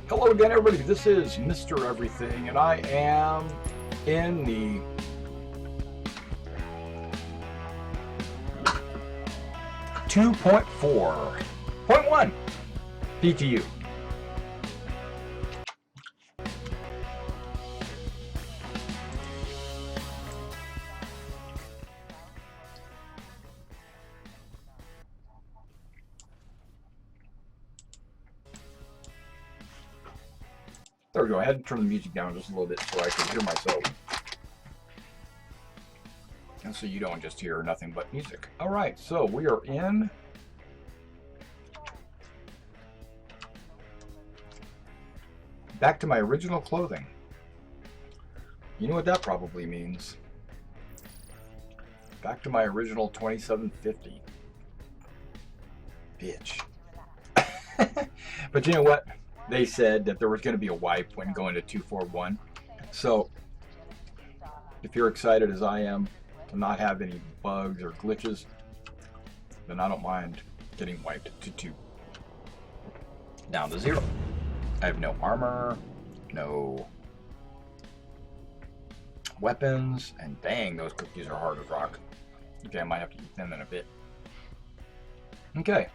Hello again, everybody. This is Mr. Everything, and I am in the two point 4.1 PTU. There we go. I had to turn the music down just a little bit so I could hear myself. And so you don't just hear nothing but music. Alright, so we are in back to my original clothing. You know what that probably means. Back to my original 2750. Bitch. But you know what? They said that there was going to be a wipe when going to 241. So, if you're excited as I am to not have any bugs or glitches, then I don't mind getting wiped to 2. Down to 0. I have no armor, no weapons, and dang, those cookies are hard as rock. Okay, I might have to eat them in a bit. Okay.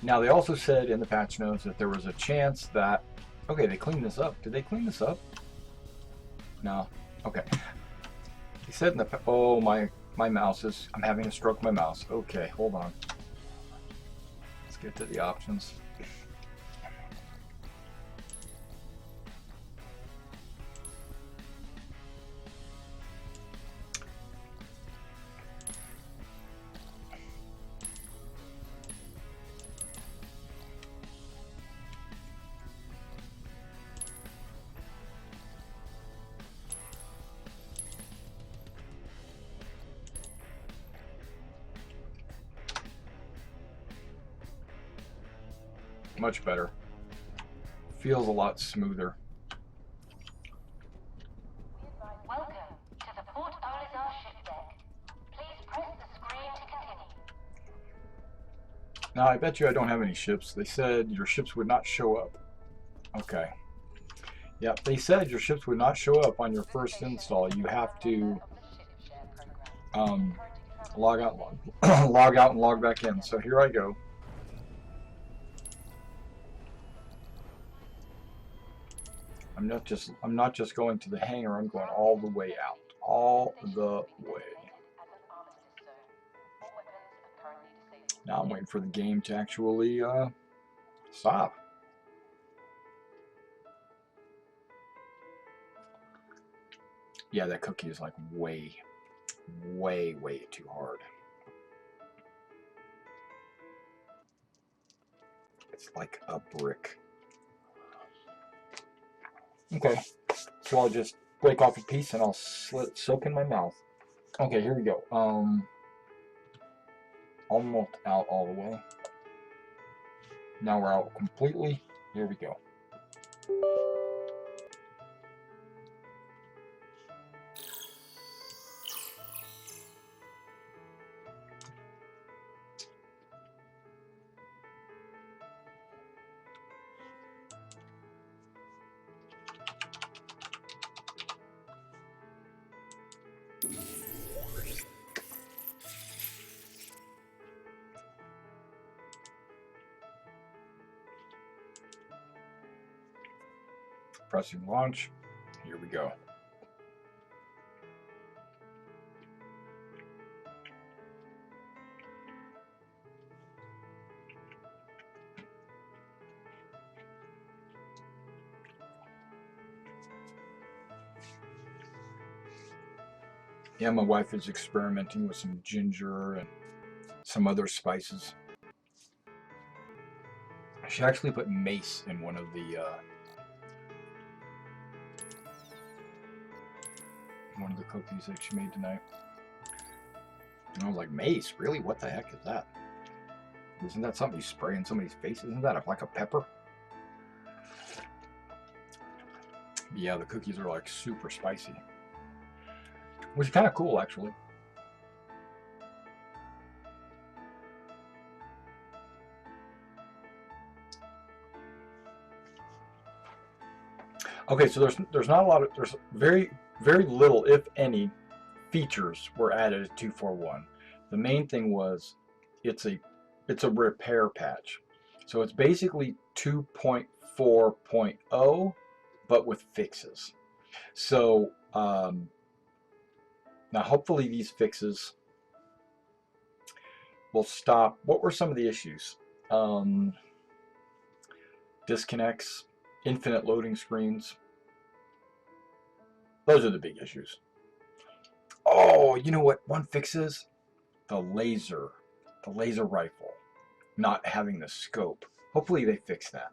Now, they also said in the patch notes that there was a chance that... Okay, they cleaned this up. Did they clean this up? No. Okay. They said in the... Oh, my mouse is... I'm having a stroke with my mouse. Okay, hold on. Let's get to the options. Much better. Feels a lot smoother. Welcome to the Port Olisar ship deck. Please press the screen to continue. Now, I bet you I don't have any ships. They said your ships would not show up. Okay. Yeah, they said your ships would not show up on your first install. You have to log out, log out, and log back in. So here I go. I'm not just going to the hangar. I'm going all the way out, all the way. Now I'm waiting for the game to actually stop. Yeah, that cookie is like way too hard. It's like a brick. Okay, so I'll just break off a piece and I'll soak in my mouth. Okay, here we go. Almost out all the way. Now we're out completely. Here we go. Pressing launch. Here we go. Yeah, my wife is experimenting with some ginger and some other spices. She actually put mace in one of the cookies that she made tonight. And I was like, mace? Really? What the heck is that? Isn't that something you spray in somebody's face? Isn't that like a pepper? Yeah, the cookies are like super spicy. Which is kind of cool, actually. Okay, so there's not a lot of there's very little, if any, features were added to 241. The main thing was it's a repair patch. So it's basically 2.4.0 but with fixes. So now hopefully these fixes will stop. What were some of the issues? Disconnects, infinite loading screens. Those are the big issues. Oh, you know what one fix is? The laser rifle not having the scope. Hopefully they fix that.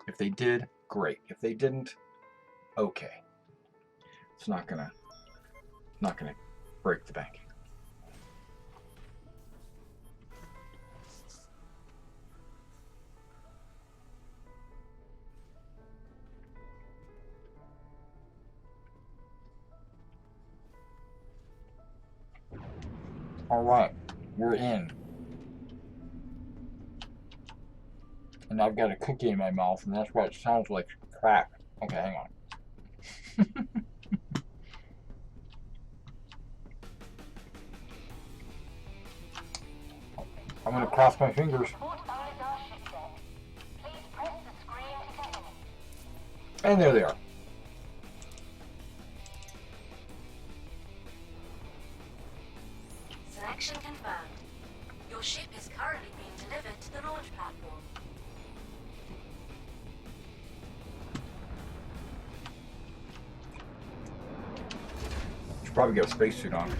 If they did, great. If they didn't, okay. It's not gonna break the bank. All right, we're in. And I've got a cookie in my mouth, and that's why it sounds like crack. Okay, hang on. I'm gonna cross my fingers. And there they are. Selection confirmed. Your ship is currently being delivered to the launch platform. Should probably get a spacesuit on.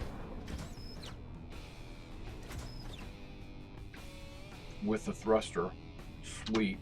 With the thruster. Sweet.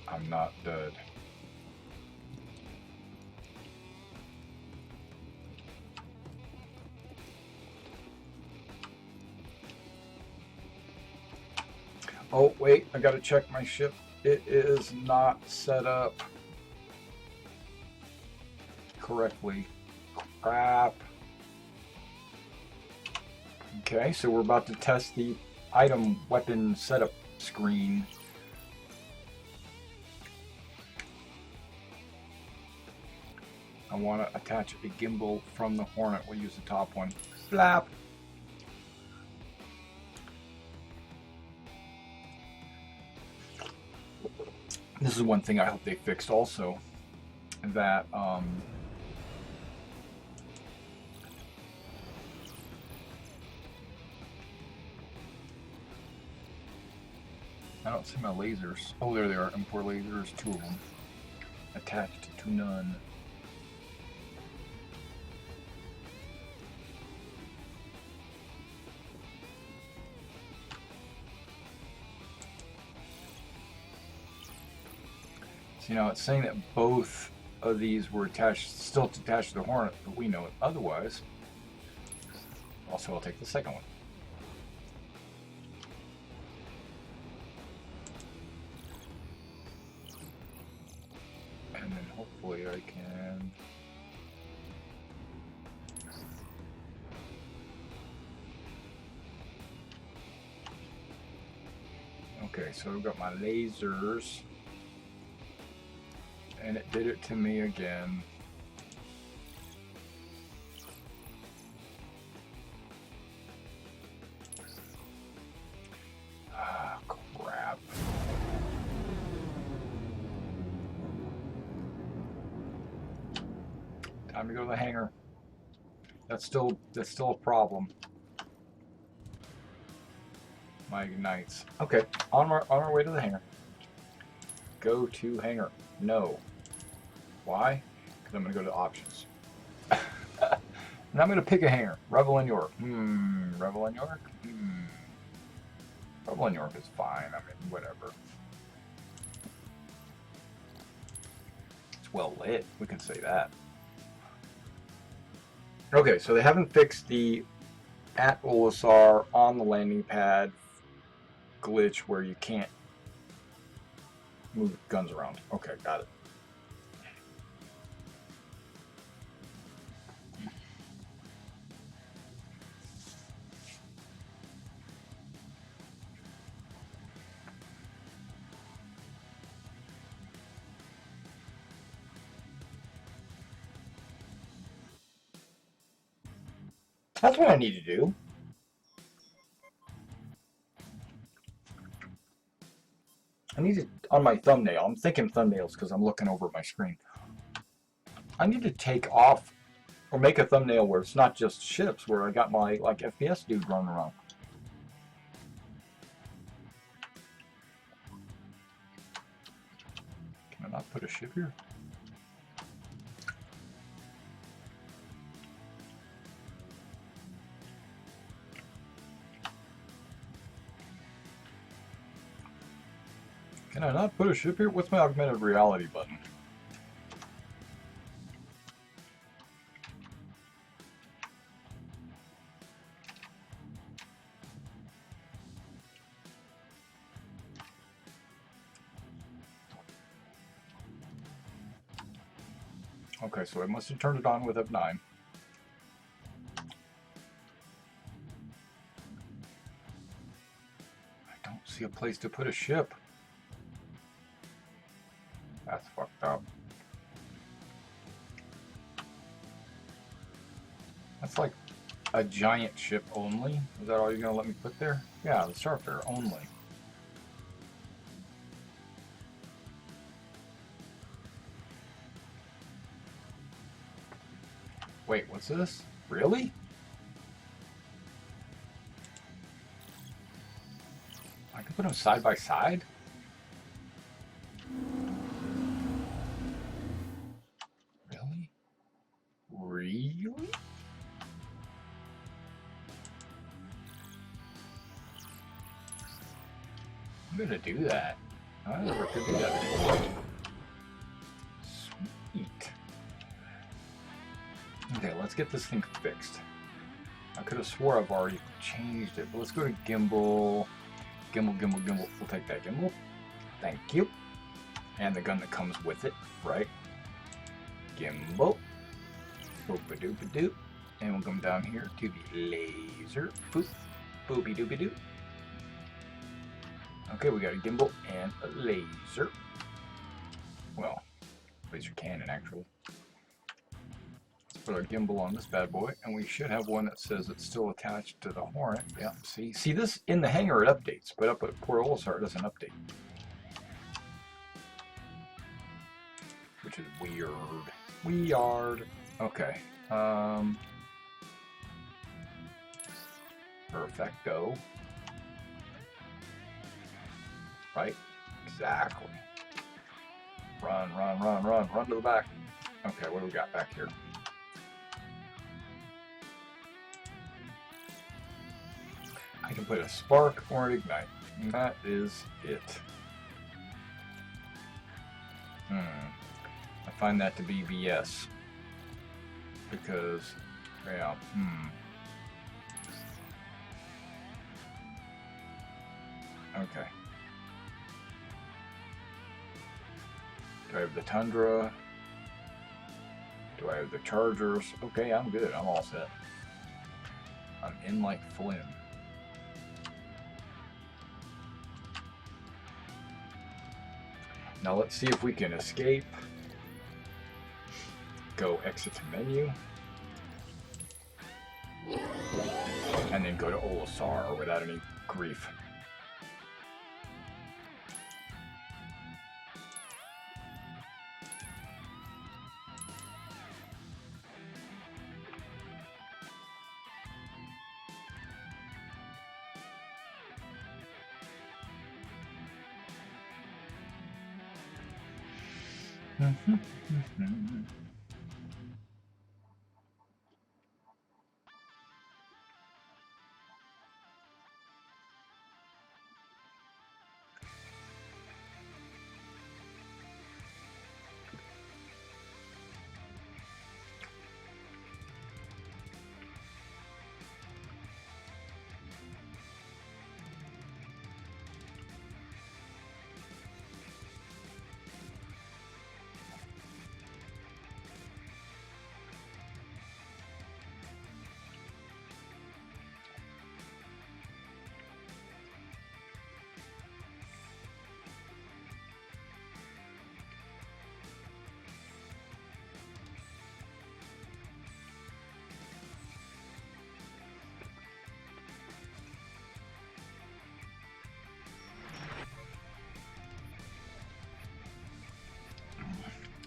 I'm not dead. Oh, wait, I gotta check my ship. It is not set up correctly. Crap. Okay, so we're about to test the item weapon setup screen. I want to attach a gimbal from the Hornet. We'll use the top one. Flap! This is one thing I hope they fixed also. That, I don't see my lasers. Oh, there they are. M4 lasers, 2 of them. Attached to none. So, you know, it's saying that both of these were still attached to the Hornet, but we know it otherwise. Also, I'll take the second one. And then hopefully I can... Okay, so I've got my lasers. And it did it to me again. Ah, crap. Time to go to the hangar. That's still a problem. My ignites. Okay, on our way to the hangar. Go to hangar. No. Why? Because I'm going to go to options. And I'm going to pick a hangar. Revel in York. Revel in York? Revel in York is fine. I mean, whatever. It's well lit. We can say that. Okay, so they haven't fixed the at Olisar on the landing pad glitch where you can't move guns around. Okay, got it. That's what I need to do. I need to, on my thumbnail, I'm thinking thumbnails because I'm looking over my screen. I need to take off or make a thumbnail where it's not just ships, where I got my like FPS dude running around. Can I not put a ship here? Can I not put a ship here? What's my augmented reality button? Okay, so I must have turned it on with F9. I don't see a place to put a ship. That's fucked up. That's like a giant ship only. Is that all you're gonna let me put there? Yeah, the Starfarer only. Wait, what's this? Really? I can put them side by side? Really? Really? I'm gonna do that. I never could do that before. Sweet. Okay, let's get this thing fixed. I could have swore I've already changed it, but let's go to gimbal. Gimbal, gimbal, gimbal. We'll take that gimbal. Thank you. And the gun that comes with it, right? Gimbal. Boop-a-doop-a-doop. And we'll come down here to the laser. Boop. Boopy-doopy-doop. Okay, we got a gimbal and a laser. Well, laser cannon, actually. Let's put our gimbal on this bad boy, and we should have one that says it's still attached to the Hornet. Yeah, see this in the hangar it updates, but up at Port Olisar it doesn't update. Which is weird. Weird. Okay. Perfecto. Right? Exactly. Run, run, run, run, run to the back. Okay, what do we got back here? I can put a spark or an ignite. And that is it. I find that to be BS. Because, yeah, Okay. Do I have the Tundra? Do I have the Chargers? Okay, I'm good. I'm all set. I'm in like Flynn. Now let's see if we can escape. Go exit to menu. And then go to Olisar without any grief.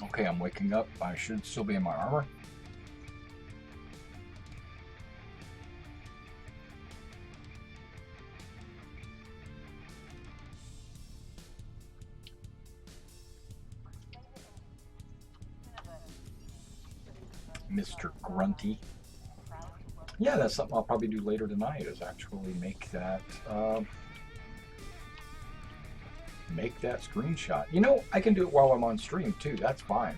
Okay, I'm waking up. I should still be in my armor. Mr. Grunty. Yeah, that's something I'll probably do later tonight, is actually make that screenshot. You know, I can do it while I'm on stream too. That's fine.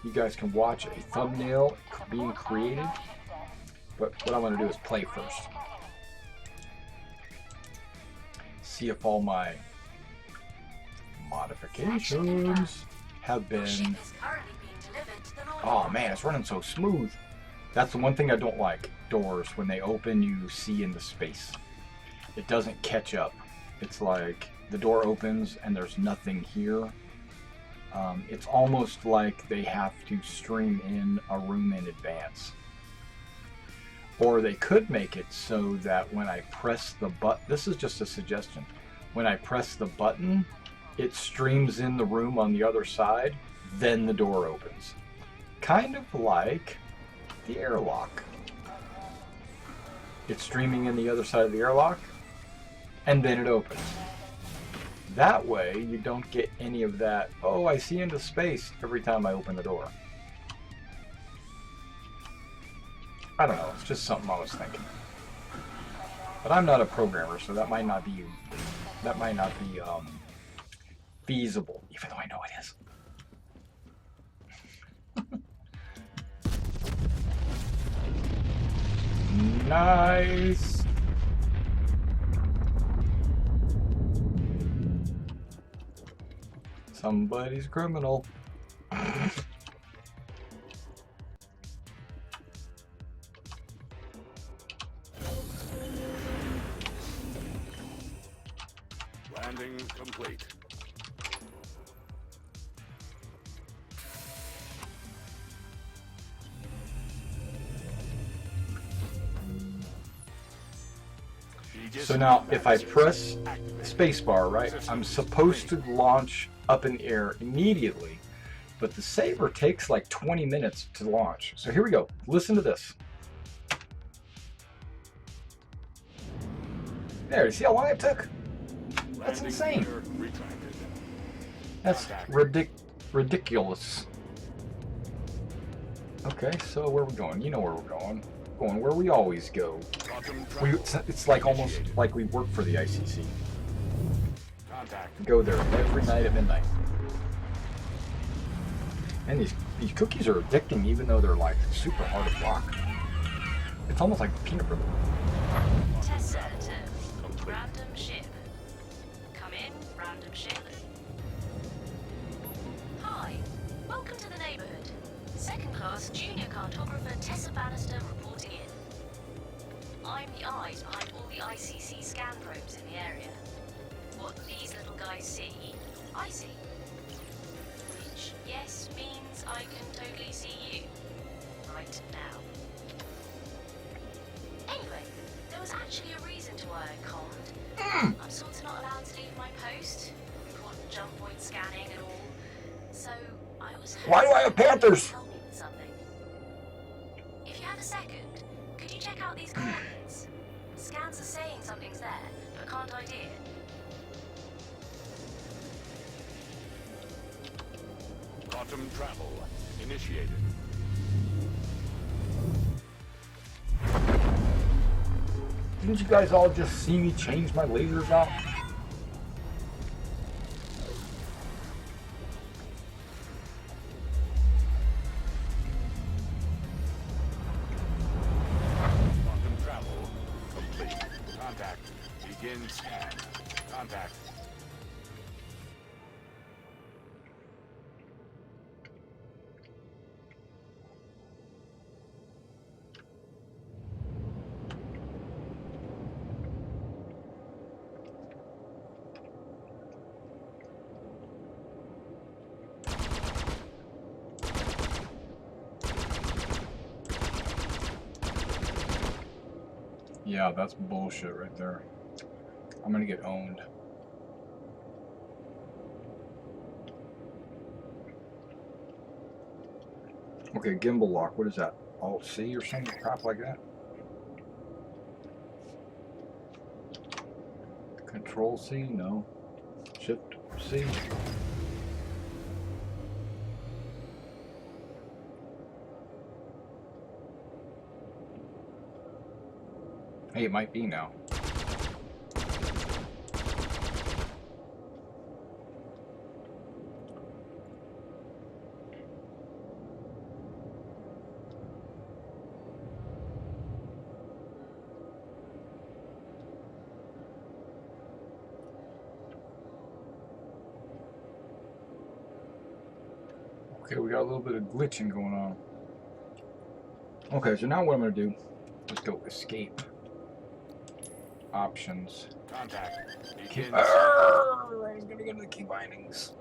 You guys can watch a thumbnail being created, but what I want to do is play first. See if all my modifications have been... Oh man, it's running so smooth. That's the one thing I don't like. Doors, when they open, you see into space. It doesn't catch up. It's like the door opens and there's nothing here. It's almost like they have to stream in a room in advance. Or they could make it so that when I press the button, this is just a suggestion, when I press the button, it streams in the room on the other side, then the door opens. Kind of like the airlock. It's streaming in the other side of the airlock, and then it opens. That way, you don't get any of that, oh, I see into space every time I open the door. I don't know, it's just something I was thinking. But I'm not a programmer, so that might not be feasible, even though I know it is. Nice. Somebody's criminal. Landing complete. So now, if I press spacebar, right, I'm supposed to launch up in the air immediately, but the saber takes like 20 minutes to launch. So here we go. Listen to this. There, you see how long it took? That's insane. That's ridiculous. Okay, so where are we going? You know where we're going. Going where we always go. It's like almost like we work for the ICC. Go there every night at midnight. And these cookies are addicting, even though they're like super hard to block. It's almost like peanut butter. Test center. Random ship. Come in, random ship. Hi, welcome to the neighborhood. Second class junior cartographer Tessa Bannister reporting in. I'm the eyes behind all the ICC scan probes in the area. What these little guys see, I see. Which, yes, means I can totally see you. Right now. Anyway, there was actually a reason to why I conned. I'm sort of not allowed to leave my post. Important jump point scanning and all. So, I was... Why do I have Panthers? Help me with something. If you have a second, could you check out these coordinates? Scans are saying something's there, but can't ID it. Quantum travel initiated. Didn't you guys all just see me change my lasers out? Quantum travel complete. Contact. Begin scan. Contact. Yeah, that's bullshit right there. I'm gonna get owned. Okay, gimbal lock. What is that? Alt C or something crap like that? Control C? No. Shift C? Hey, it might be now. Okay, we got a little bit of glitching going on. Okay, so now what I'm going to do, let's go escape. Options. Contact. Key, Begin. I'm going to go to the key bindings.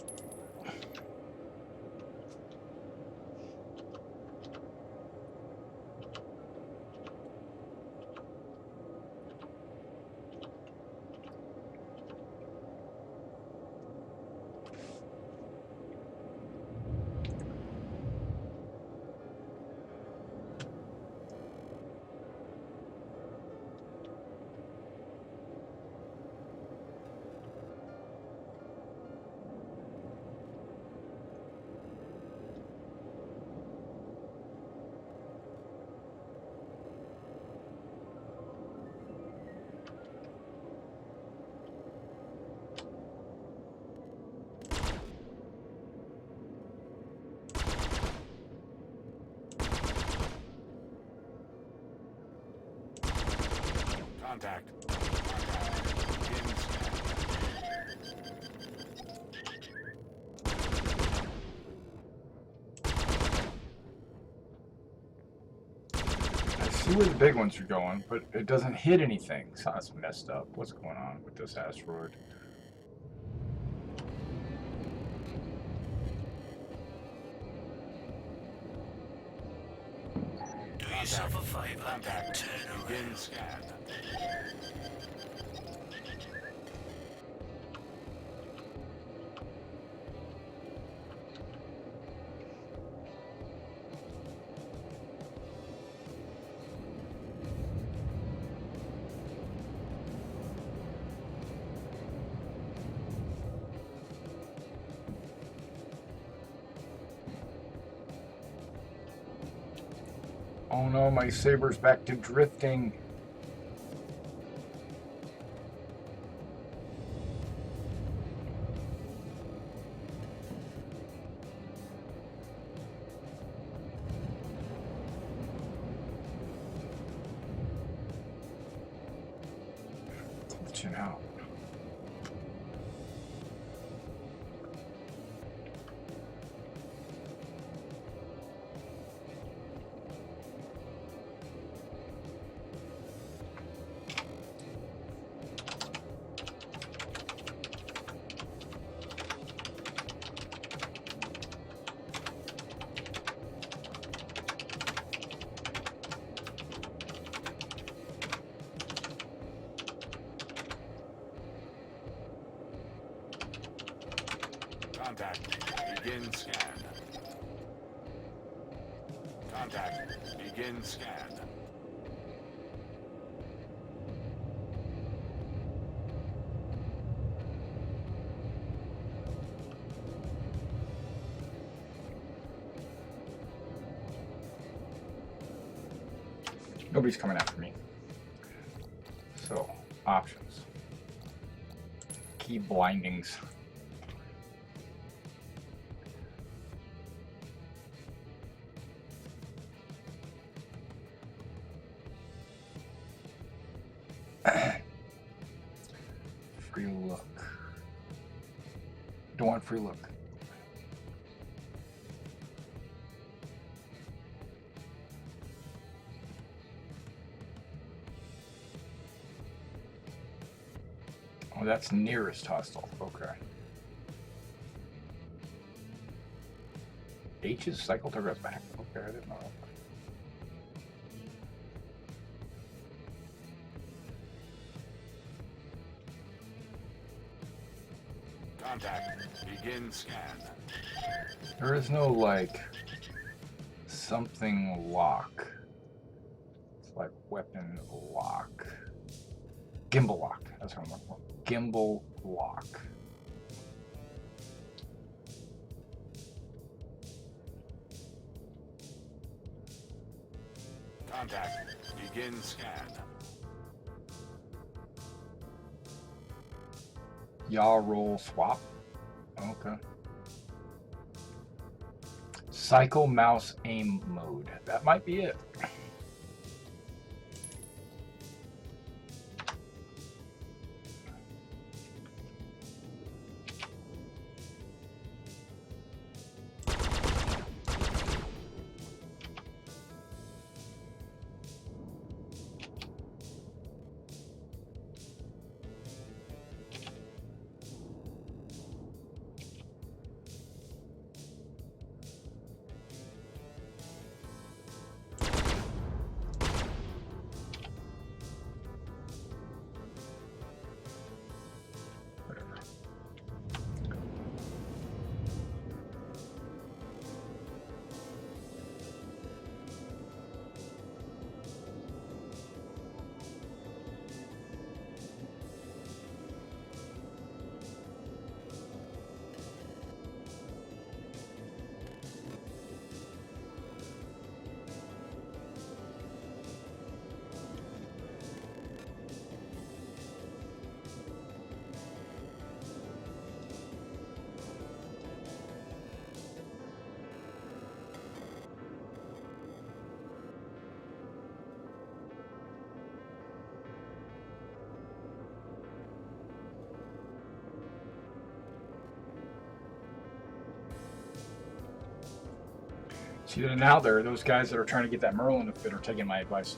Contact. Begin I see where the big ones are going, but it doesn't hit anything. So that's messed up. What's going on with this asteroid? Do yourself a favor. Contact. Turn Begin around. scan. Oh no, my saber's back to drifting. Glitching out. Contact. Begin scan. Contact. Begin scan. Nobody's coming after me. So, options. Key blindings. Free look. Don't want free look. Oh, that's nearest hostile. Okay. H is cycle targets back. Okay, I didn't know. Contact. Begin scan. There is no like something lock. It's like weapon lock. Gimbal lock. That's what I'm looking for. Gimbal lock. Contact. Begin scan. Yaw roll swap. Okay. Cycle mouse aim mode. That might be it. See, now there are those guys that are trying to get that Merlin to fit are taking my advice.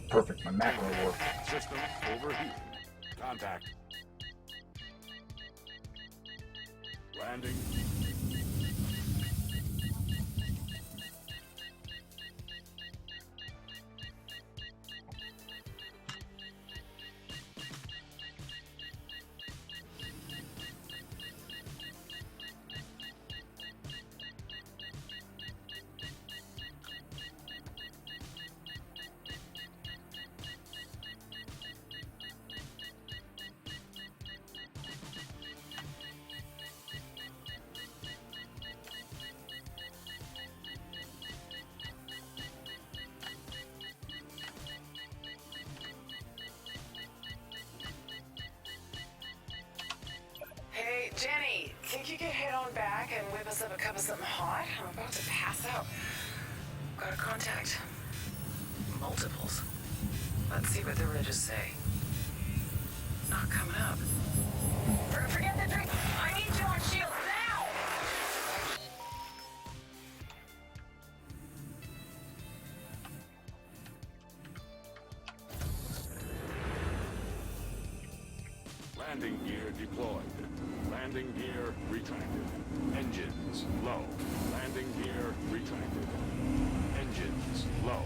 Perfect, my macro worked. System overheat. Contact. Landing. of something hot? I'm about to pass out. Got a contact. Multiples. Let's see what the ridges say. Not coming up. Forget the drink. I need you on shield now! Landing gear deployed. Landing gear retracted. Engines low. Landing gear retracted. Engines low.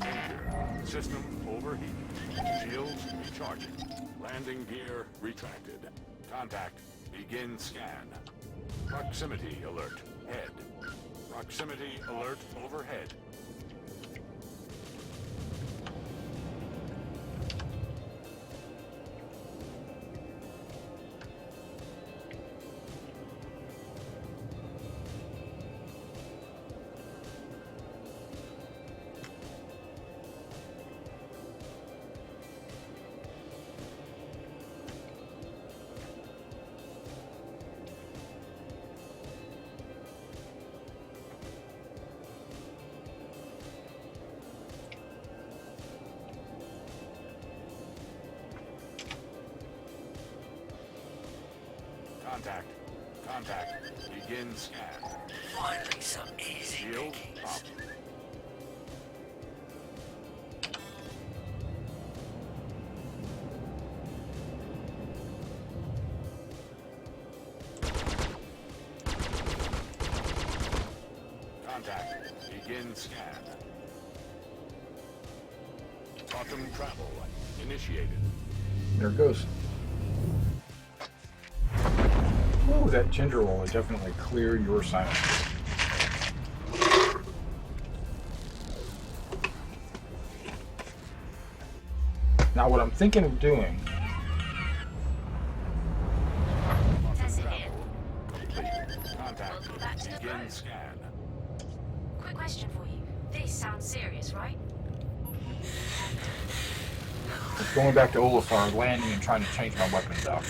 Danger. System overheating. Shields recharging. Landing gear retracted. Contact. Begin scan. Proximity alert. Head. Proximity alert overhead. Contact. Contact. Begin scan. Finally, some easy Shield pickings. up. Contact. Begin scan. Quantum travel initiated. There it goes. Ooh, that ginger roll will definitely clear your sinus. Now, what I'm thinking of doing, Tessa here. Complete. Contact. Welcome back to the Begin probe. scan. Quick question for you. This sounds serious, right? going back to Olafar, landing and trying to change my weapons out.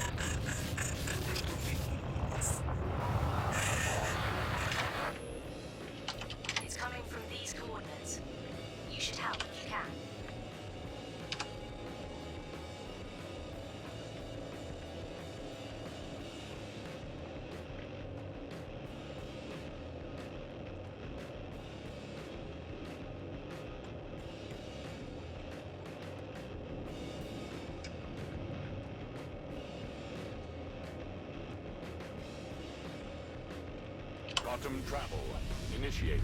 It's coming from these coordinates. You should help if you can. Quantum travel initiated.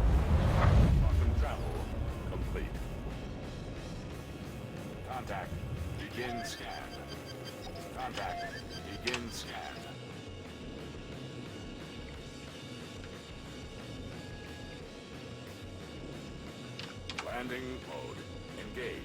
Quantum travel complete. Contact. Begin scan. Contact. Begin scan. Landing mode engaged.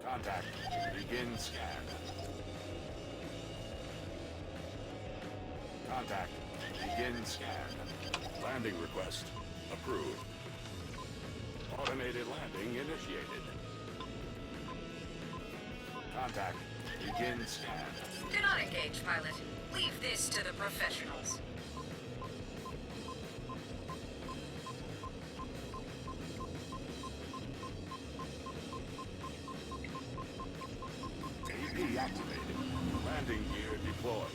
Contact. Begin scan. Contact. Begin scan. Landing request approved. Automated landing initiated. Contact. Begin scan. Do not engage, pilot. Leave this to the professionals. AP activated. Landing gear deployed.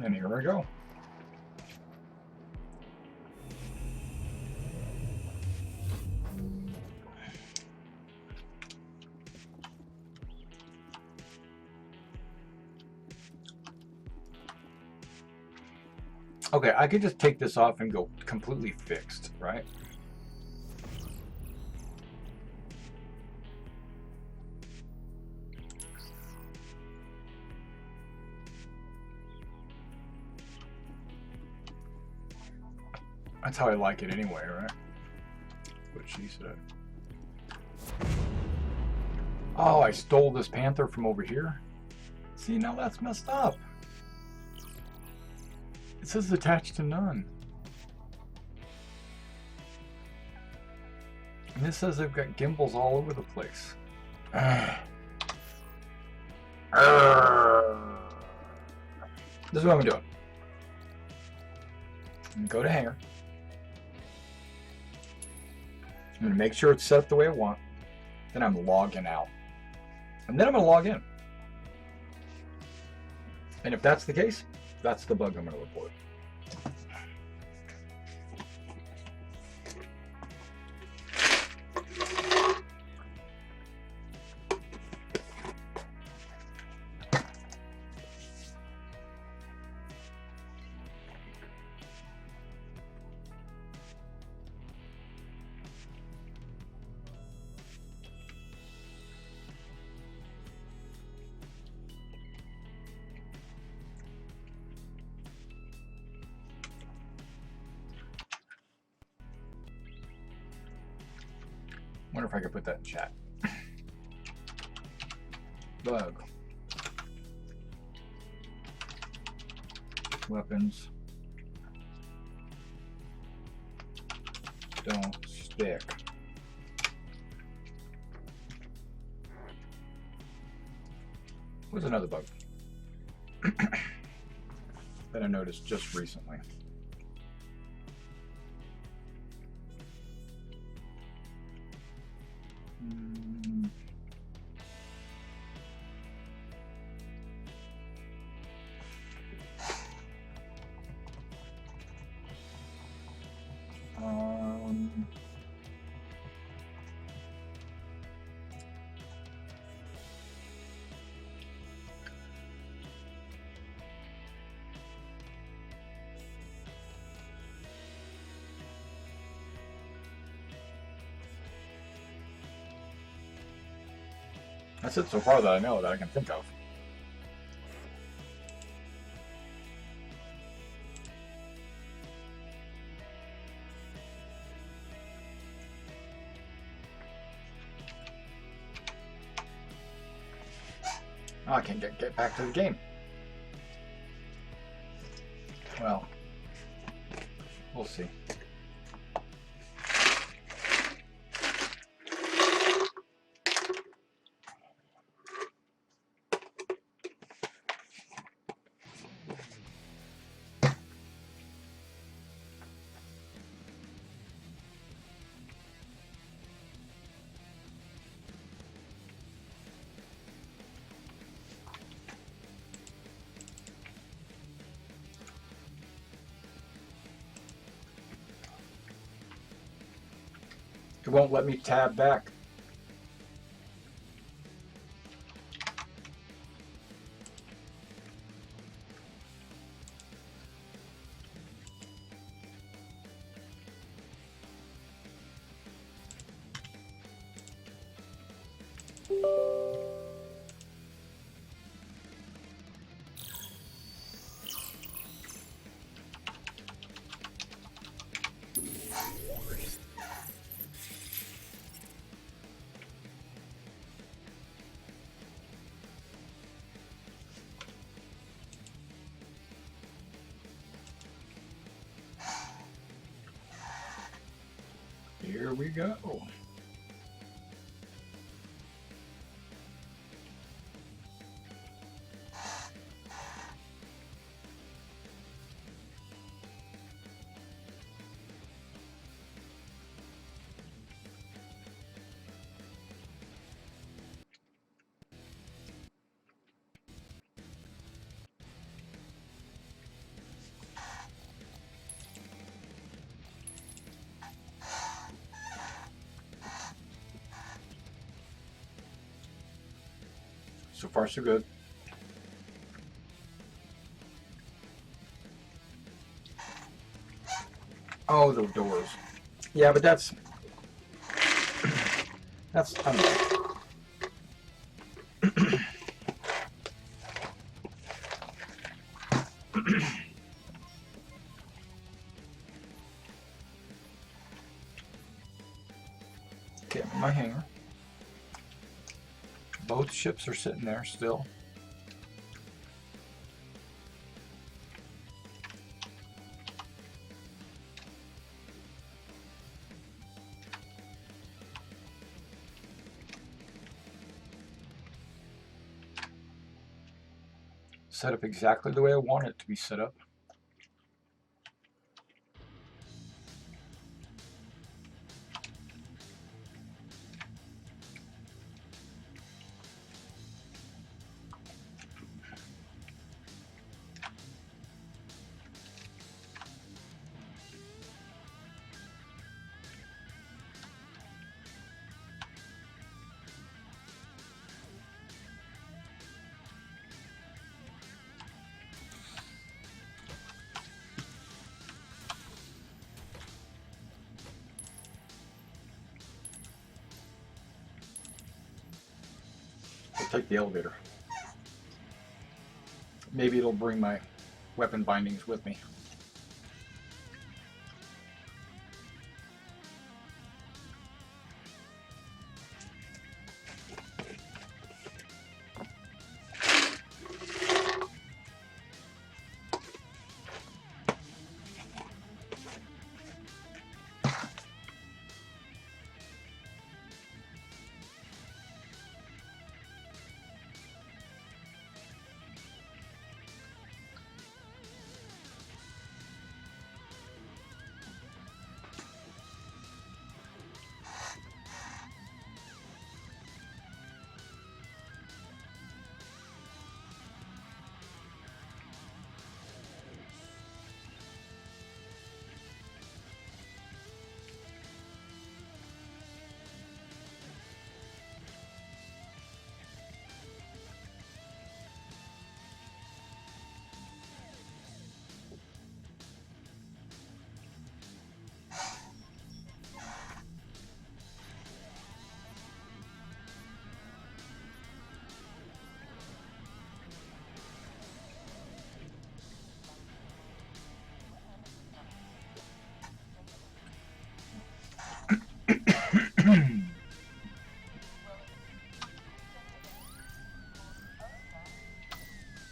And here I go. Okay, I could just take this off and go completely fixed, right? That's how I like it anyway, right? What she said. Oh, I stole this panther from over here. See, now that's messed up. It says attached to none. And this says they've got gimbals all over the place. This is what I'm doing. I'm gonna go to hangar. I'm gonna make sure it's set up the way I want. Then I'm logging out. And then I'm gonna log in. And if that's the case, that's the bug I'm gonna report. Wonder if I could put that in chat. Bug. Weapons. Don't stick. What's another bug that I noticed just recently? That's it so far that I know that I can think of. Oh, I can't get back to the game. Well, we'll see. It won't let me tab back. Here we go. So far, so good. Oh, the doors. Yeah, but that's I don't know. Okay, I'm in my hangar. Both ships are sitting there still. Set up exactly the way I want it to be set up. I'll take the elevator. Maybe it'll bring my weapon bindings with me.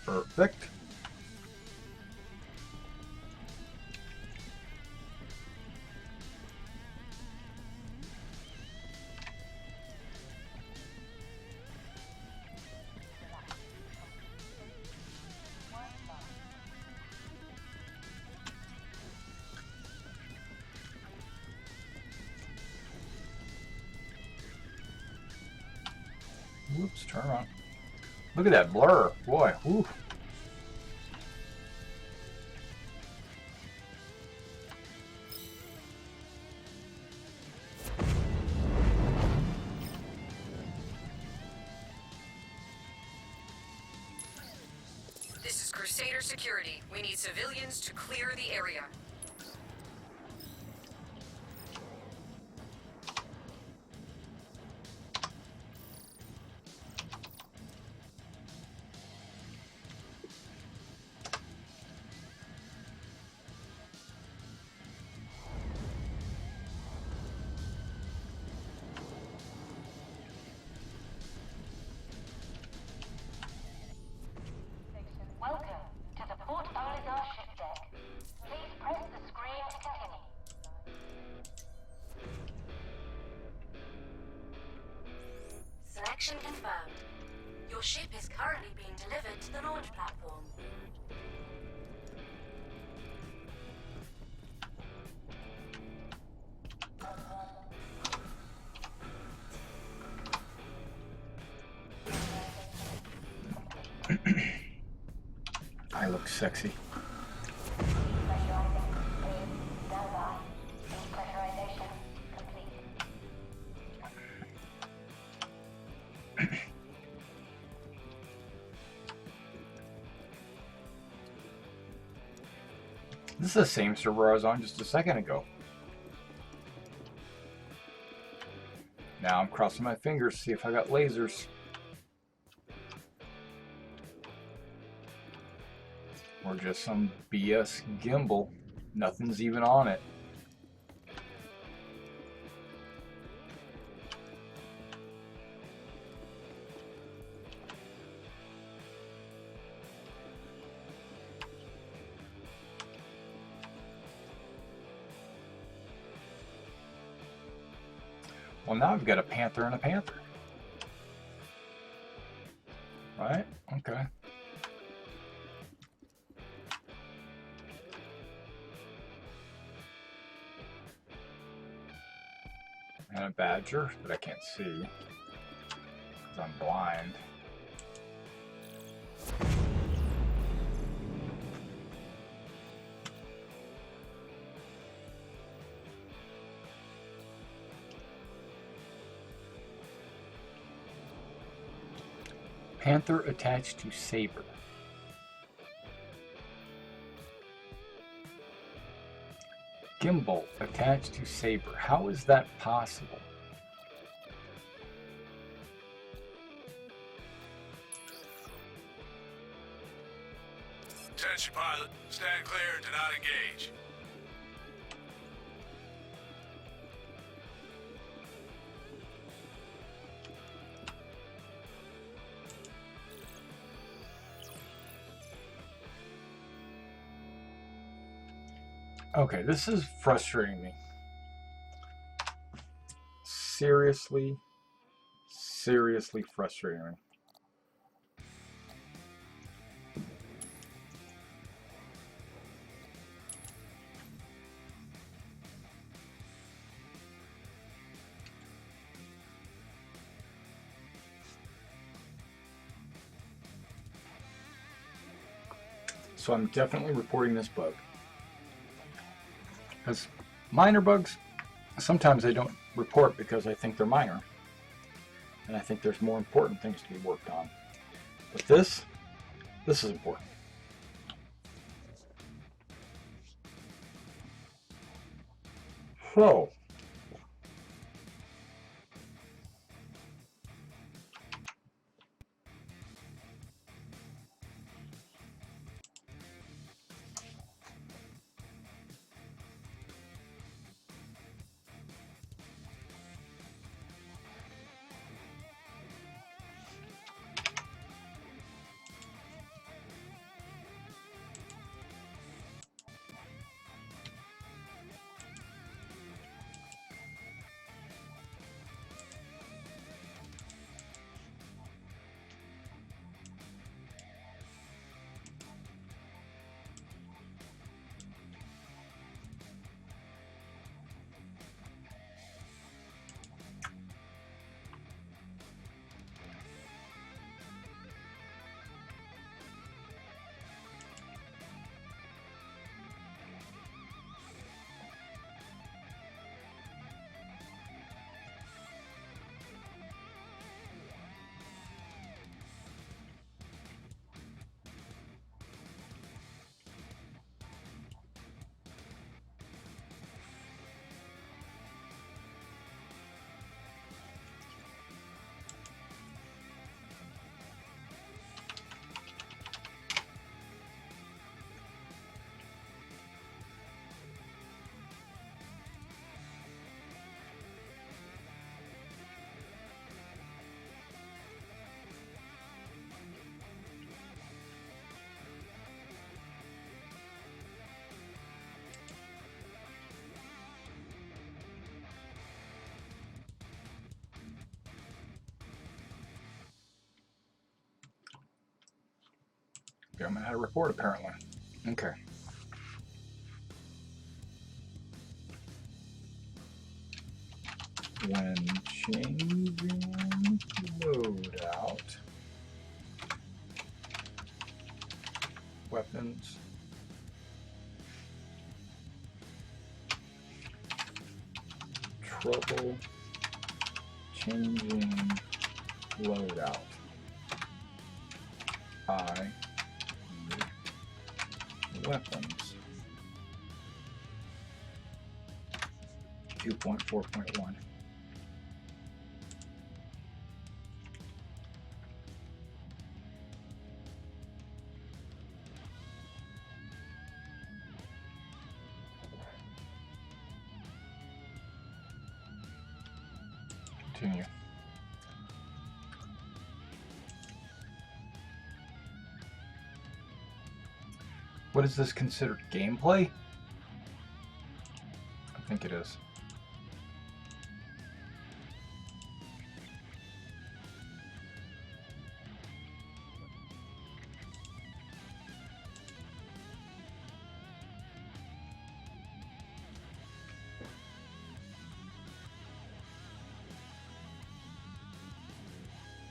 Perfect. Whoops, turn around. Look at that blur. Boy, whew. This is Crusader Security. We need civilians to clear the area. Welcome to the Port Alizar ship deck. Please press the screen to continue. Selection confirmed. Your ship is currently being delivered to the launch platform. I look sexy. Standby. Depressurization complete. This is the same server I was on just a second ago. Now I'm crossing my fingers to see if I got lasers. Or just some BS gimbal. Nothing's even on it. Well, now I've got a panther and a panther. Right? Okay. And a badger that I can't see because I'm blind. Panther attached to saber. Gimbal attached to saber. How is that possible? Attention, pilot. Stand clear and do not engage. Okay, this is frustrating me. Seriously frustrating me. So I'm definitely reporting this bug. Because minor bugs, sometimes I don't report because I think they're minor. And I think there's more important things to be worked on. But this is important. So, I'm gonna have a report apparently. Okay. When changing loadout, weapons, trouble changing loadout, I need weapons. 2.4.1. Continue. What is this considered gameplay? I think it is.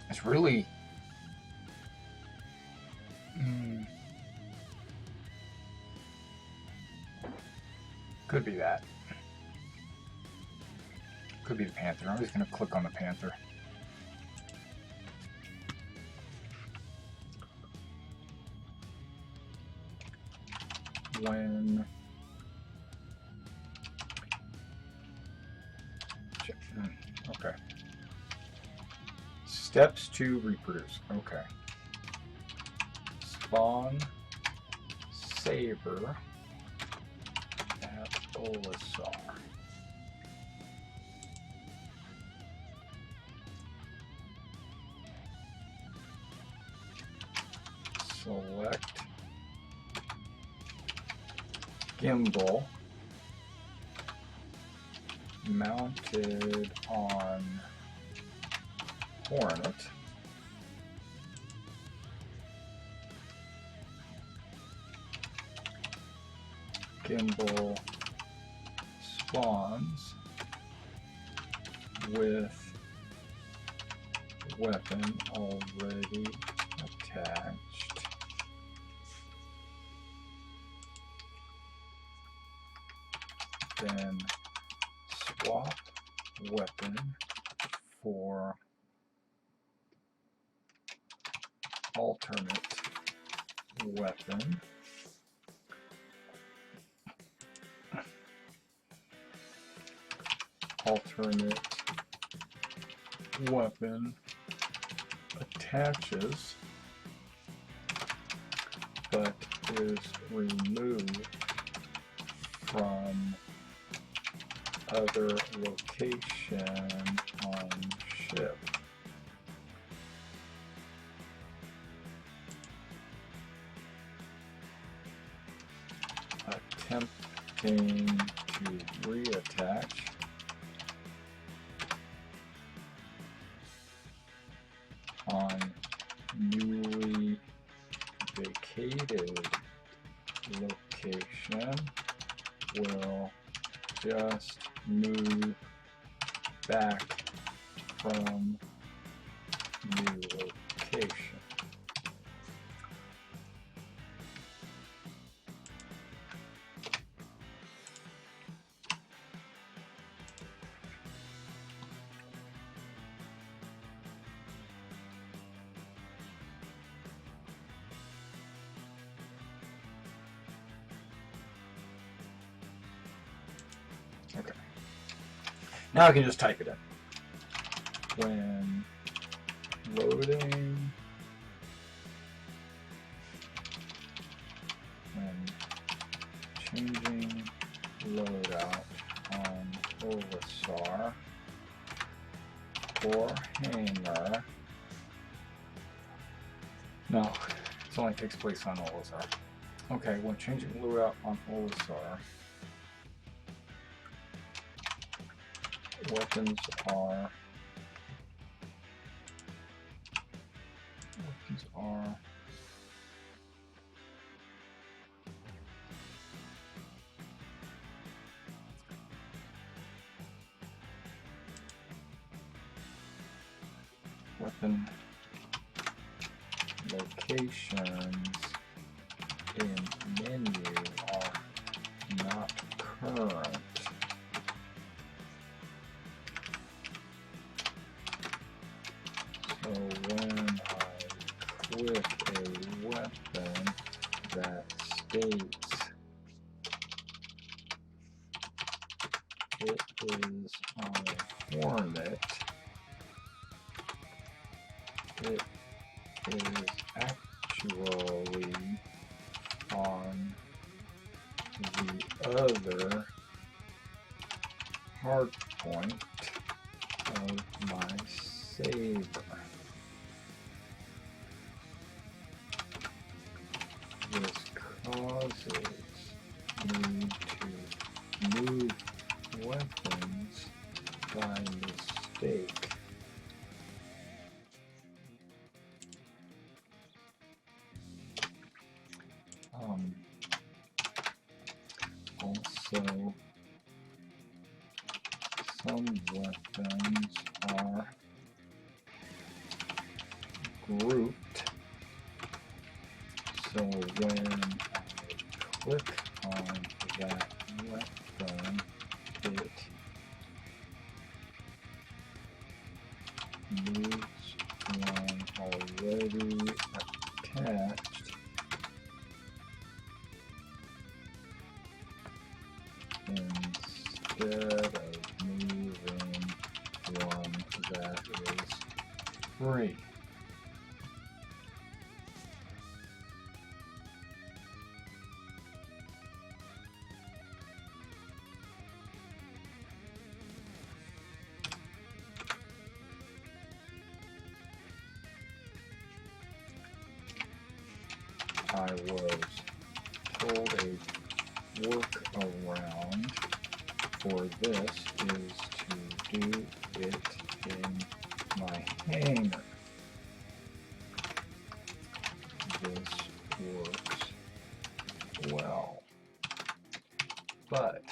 It's really could be that. Could be the Panther. I'm just gonna click on the Panther. When okay. Steps to reproduce. Okay. Spawn Saber at Olisar. Select gimbal mounted on Hornet. Gimbal spawns with weapon already attached. Then swap weapon for alternate weapon. Alternate weapon attaches but is removed from other location on ship. Attempting to reattach on newly vacated location will just move back from new location. Okay. Now I can just type it in. When loading, when changing loadout on Olisar or Hangar. No, it only takes place on Olisar. Okay, when changing loadout on Olisar, weapons are weapon locations in menu are not current. So when I click a weapon that states it it is on a Hornet, it is actually on the other hard point of my saber. This causes me to move weapons by mistake. Also, some weapons are grouped, so when I click on that weapon, it moves one already attached instead of moving one that is free. I was told a workaround for this is to do it in my hangar. This works well, but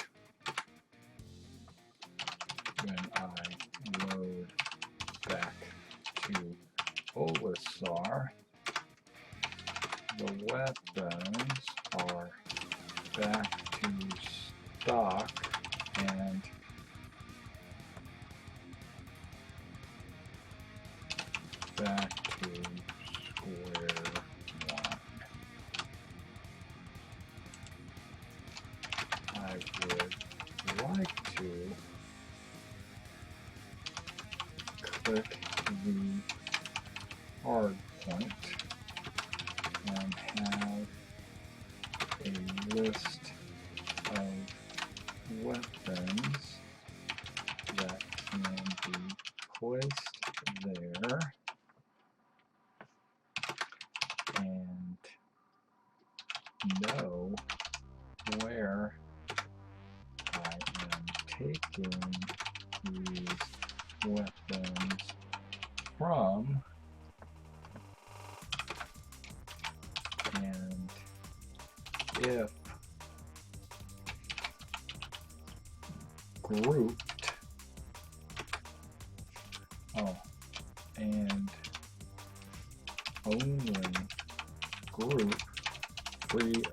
when I load back to Olisar, the weapons are back to stock and back to square one. I would like to click the hard point and have a list of weapons that can be placed there and know where I am taking these weapons from, and if grouped, and only group free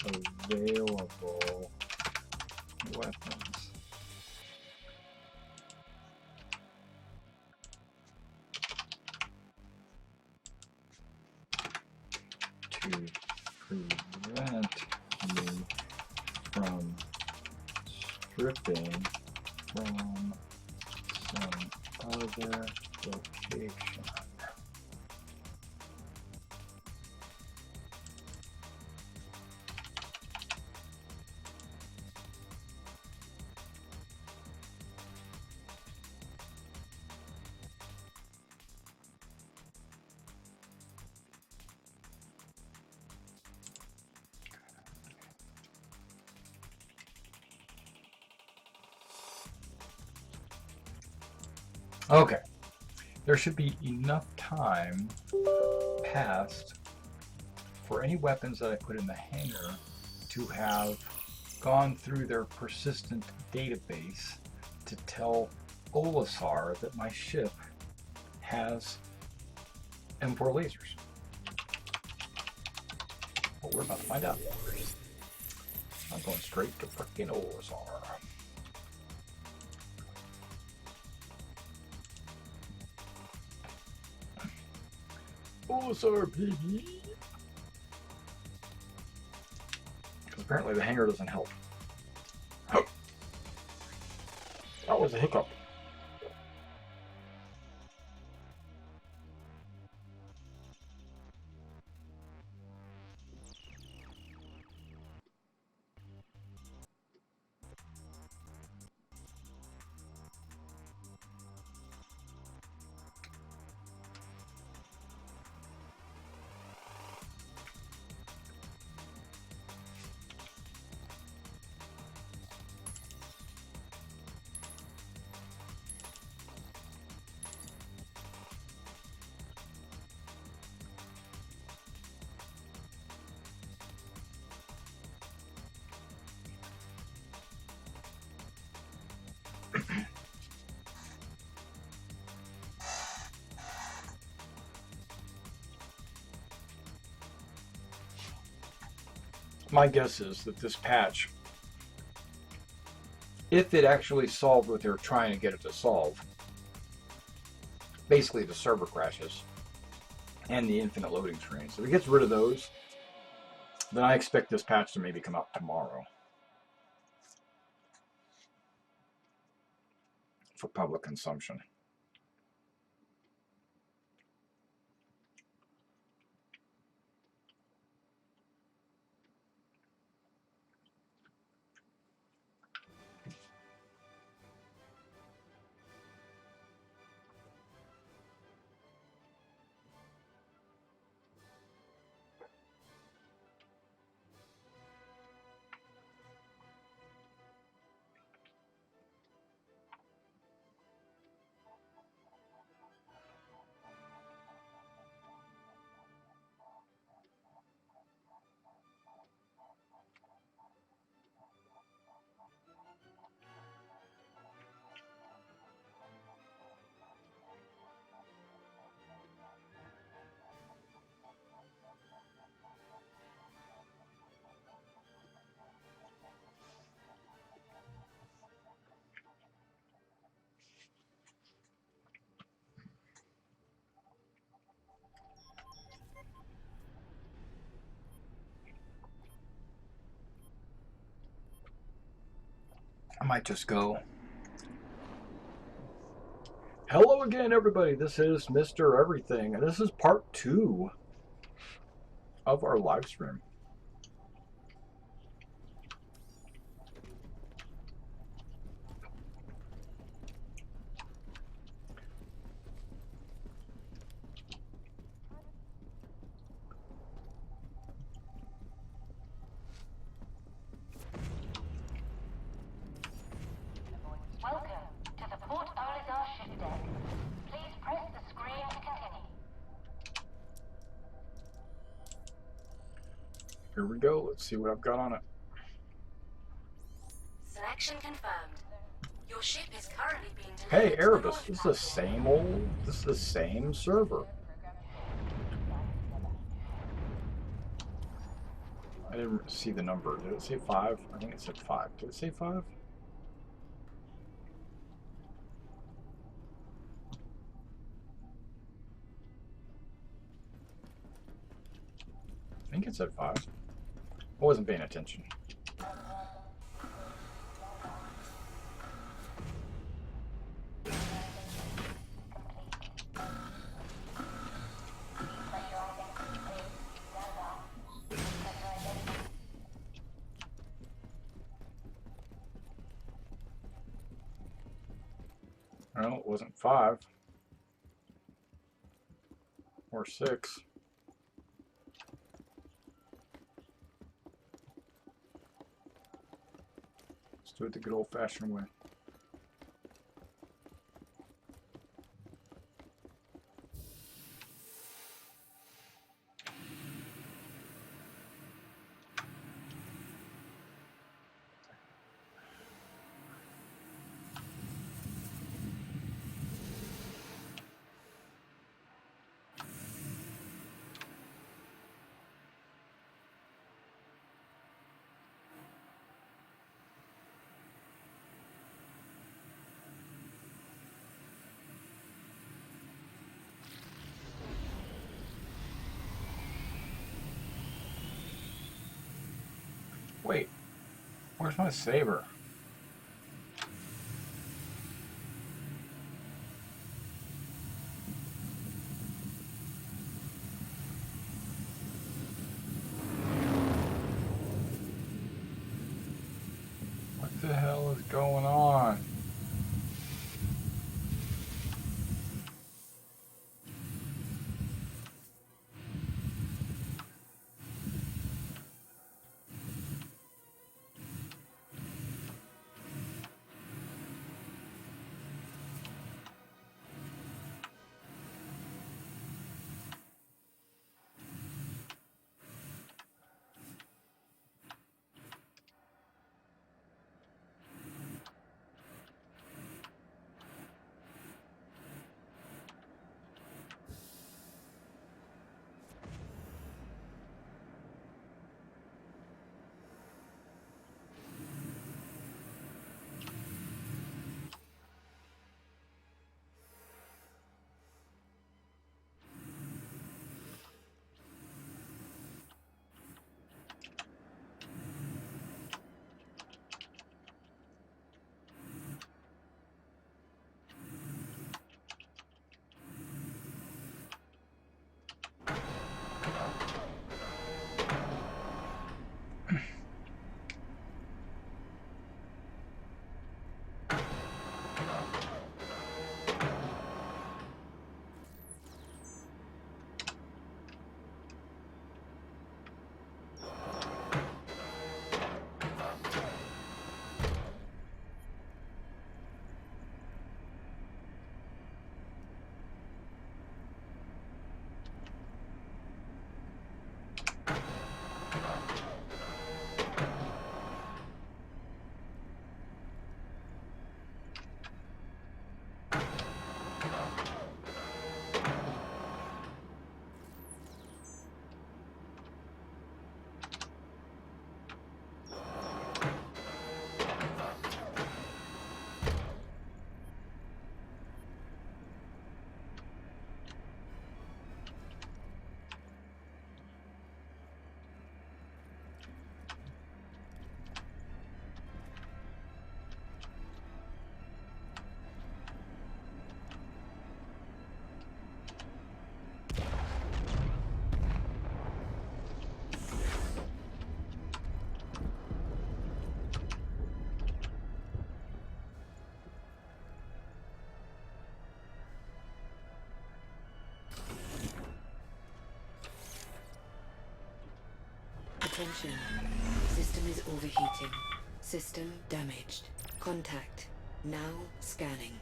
available weapons. To prevent me from stripping from some other location. Okay, there should be enough time passed for any weapons that I put in the hangar to have gone through their persistent database to tell Olisar that my ship has M4 lasers. Well, we're about to find out. I'm going straight to frickin' Olisar. Olisar, baby! Because apparently the hangar doesn't help. Oh. That was a hiccup. My guess is that this patch, if it actually solved what they're trying to get it to solve, basically the server crashes and the infinite loading screens. If it gets rid of those, then I expect this patch to maybe come out tomorrow for public consumption. I might just go. Hello again, everybody. This is Mr. Everything, and this is part 2 of our live stream. Welcome to the Port Olisar ship deck. Please press the screen to continue. Here we go. Let's see what I've got on it. Selection confirmed. Your ship is currently being Hey, delivered to the Erebus. North This is the same old. This is the same server. I didn't see the number. Did it say 5? I think it said 5. Did it say 5? I think it said 5. I wasn't paying attention. Well, it wasn't 5 or 6. Let's do it the good old-fashioned way. Wait, where's my saber? is going on? Attention. System is overheating. System damaged. Contact. Now scanning.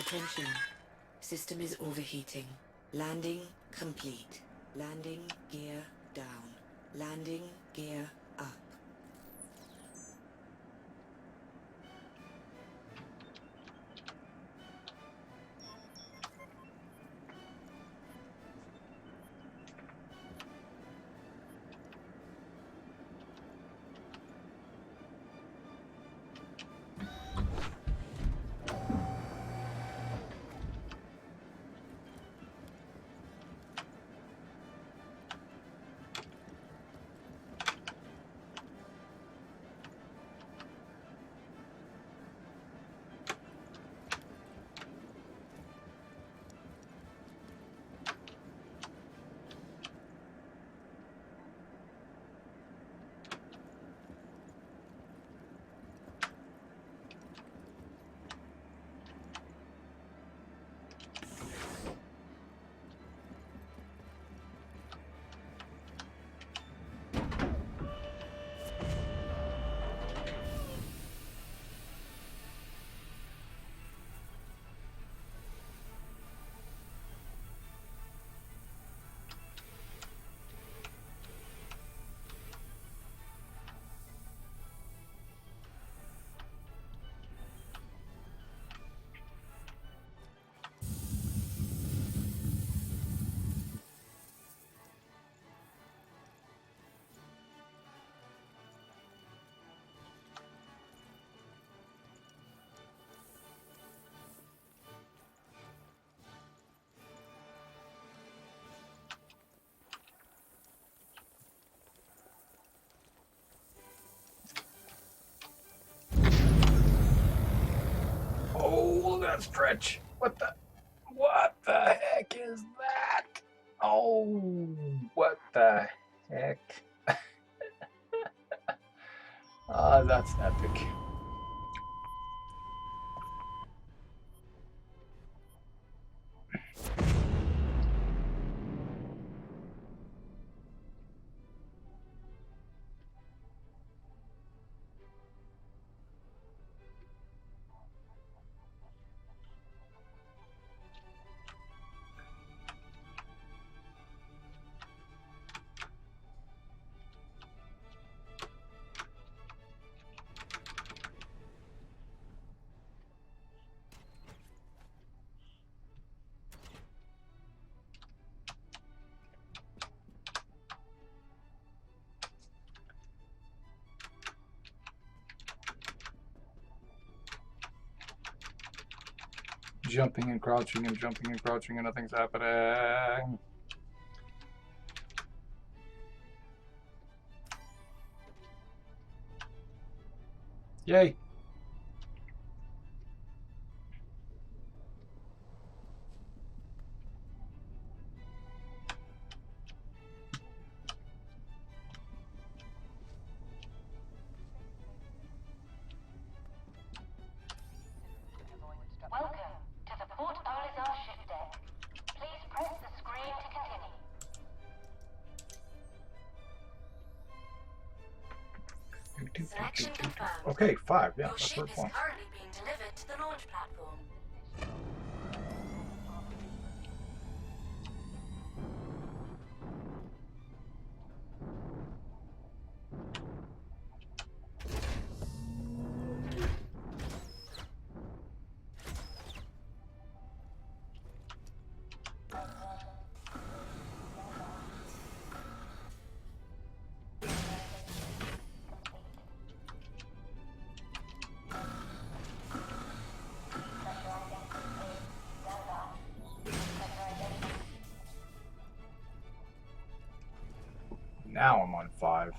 Attention. System is overheating. Landing complete. Landing gear down. Landing gear up. that stretch? What the heck is that? Oh, what the heck? Ah, that's epic. Jumping and crouching and jumping and crouching and nothing's happening. Yay! Welcome to the Port Olisar ship deck. Please press the screen to continue. Selection confirmed. Okay, 5. Yeah, Your that's ship first is one. currently being delivered to the launch platform. Now I'm on 5.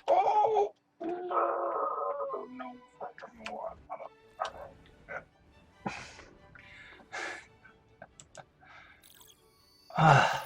Oh! No fucking what? Ah.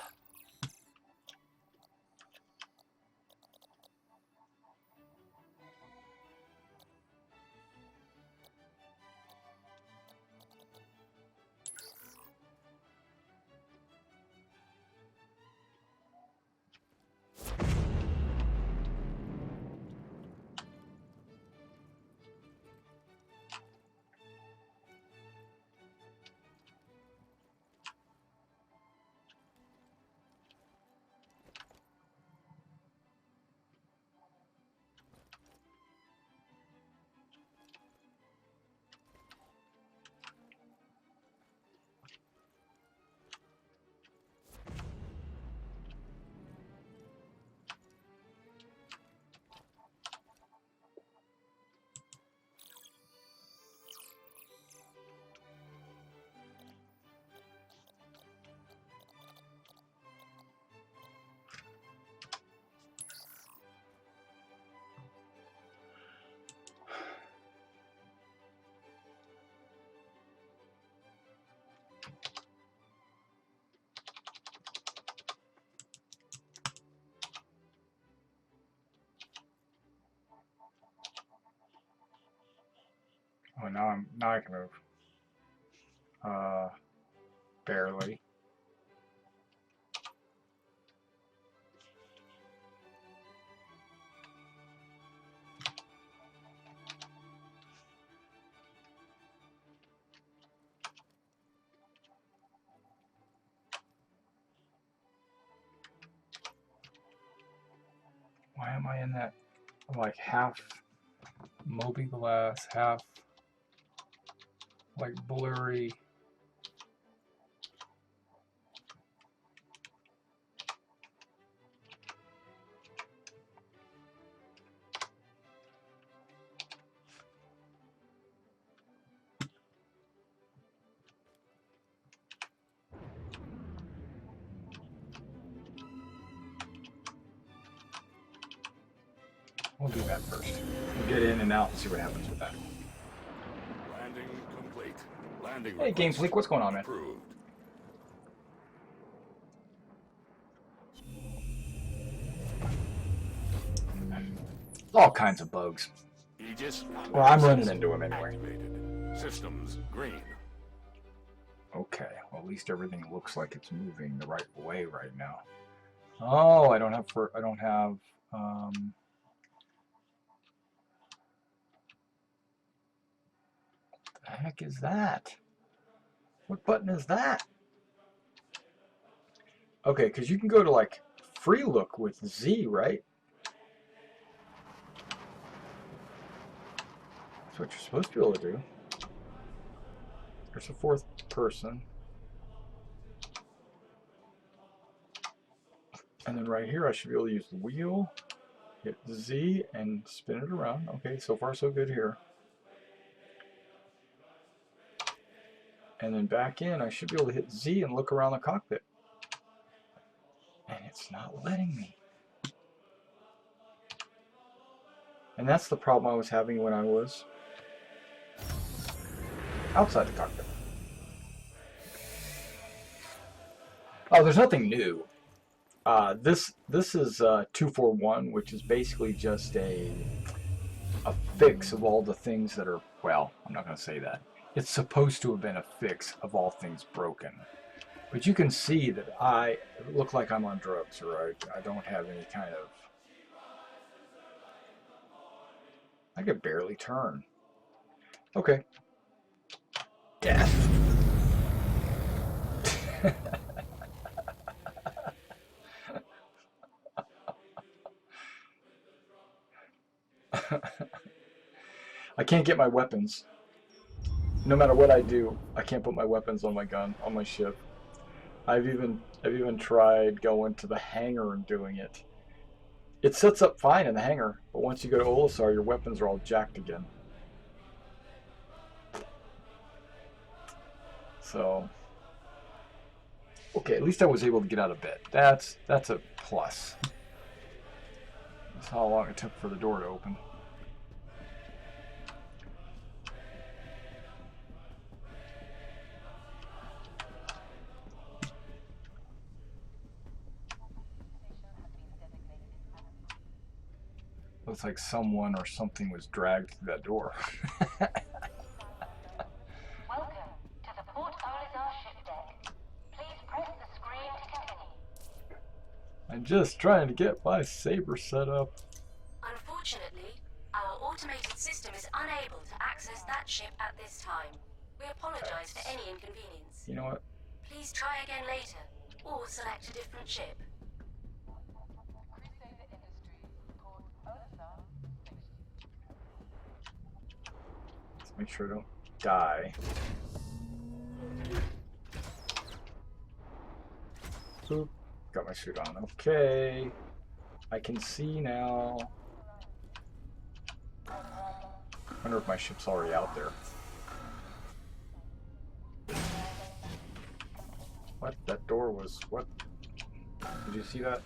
Oh, now I can move. Barely. Why am I in that, like, half Moby glass, half, like, blurry? in out and see what happens with that. Landing complete. Landing Hey, Games Leak, what's going on, man? approved. All kinds of bugs. Aegis. Well, I'm running into them anyway. Activated. Systems green. Okay, well, at least everything looks like it's moving the right way right now. Oh, I don't have what the heck is that? What button is that? Okay, because you can go to like free look with Z, right? That's what you're supposed to be able to do. There's a fourth person. And then right here, I should be able to use the wheel, hit Z, and spin it around. Okay, so far so good here. And then back in, I should be able to hit Z and look around the cockpit. And it's not letting me. And that's the problem I was having when I was outside the cockpit. Oh, there's nothing new. This is 241, which is basically just a fix of all the things that are, well, I'm not going to say that. It's supposed to have been a fix of all things broken. But you can see that I look like I'm on drugs, or I don't have any kind of... I could barely turn. Okay. Death. I can't get my weapons. No matter what I do, I can't put my weapons on my gun, on my ship. I've even tried going to the hangar and doing it. It sets up fine in the hangar, but once you go to Olisar, your weapons are all jacked again. So, okay, at least I was able to get out of bed. That's a plus. That's how long it took for the door to open. Looks like someone or something was dragged through that door. Welcome to the Port Olisar ship deck. Please press the screen to continue. I'm just trying to get my saber set up. Unfortunately, our automated system is unable to access that ship at this time. We apologize for any inconvenience. You know what? Please try again later, or select a different ship. Crusader Industries, Port Olisar, Let's make sure I don't die. Boop. Got my suit on. Okay. I can see now. I wonder if my ship's already out there. What? That door was... What? Did you see that?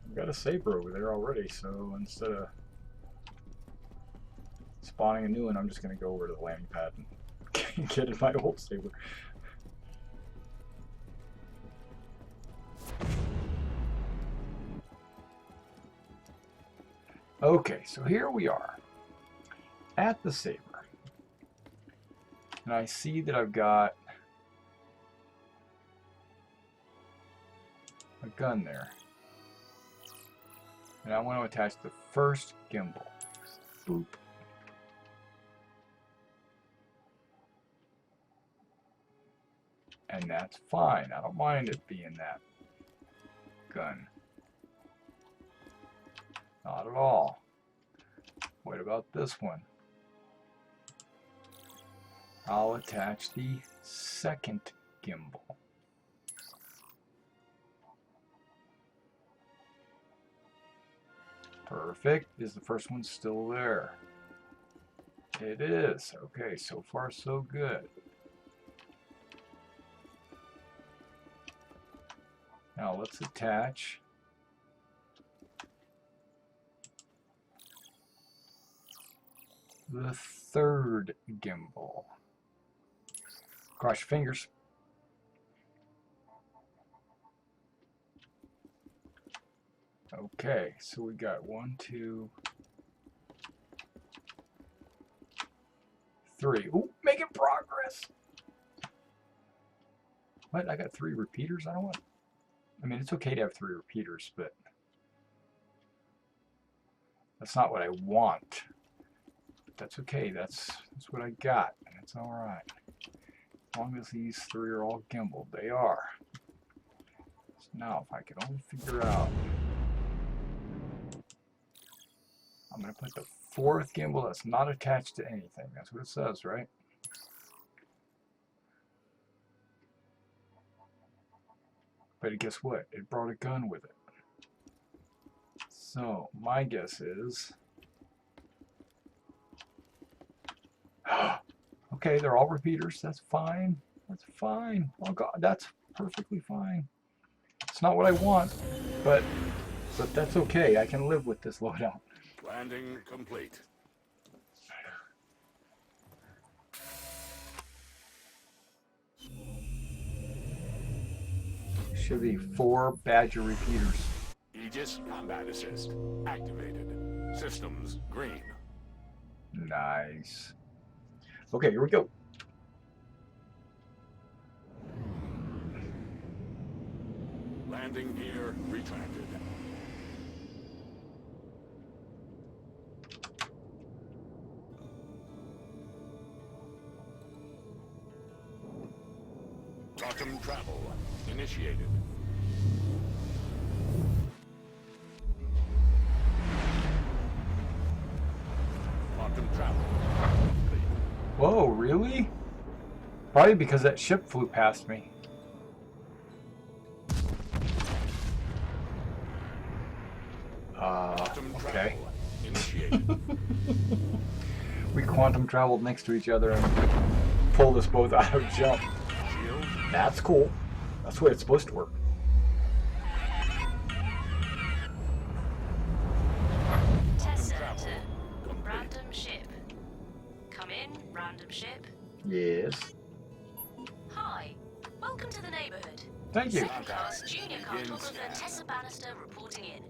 I've got a saber over there already, so instead of spawning a new one, I'm just going to go over to the landing pad and get in my old saber. Okay, so here we are at the saber. And I see that I've got a gun there. And I want to attach the first gimbal. Boop. And that's fine. I don't mind it being that gun. Not at all. What about this one? I'll attach the second gimbal. Perfect. Is the first one still there? It is. Okay, so far so good. Now let's attach the third gimbal. Cross your fingers. Okay, so we got 1, 2, 3. Ooh, making progress. What? I got 3 repeaters? I don't want. I mean, it's okay to have 3 repeaters, but that's not what I want. But that's okay. That's what I got, and it's all right. As long as these 3 are all gimbaled, they are. So now, if I could only figure out, I'm going to put the 4th gimbal that's not attached to anything. That's what it says, right? But guess what? It brought a gun with it. So, my guess is... okay, they're all repeaters. That's fine. That's fine. Oh, God, that's perfectly fine. It's not what I want, but that's okay. I can live with this loadout. Landing complete. Should be 4 Badger repeaters. Aegis combat assist activated. Systems green. Nice. Okay, here we go. Landing gear retracted. Quantum travel initiated. Quantum travel complete. Whoa, really? Probably because that ship flew past me. Quantum Okay. travel initiated. We quantum traveled next to each other and pulled us both out of jump. Shield That's cool. That's the way it's supposed to work. Test travel center. complete. Random ship. Come in, random ship. Yes. Hi. Welcome to the neighborhood. Thank you. Second class junior Begin cartographer scan. Tessa Bannister reporting in.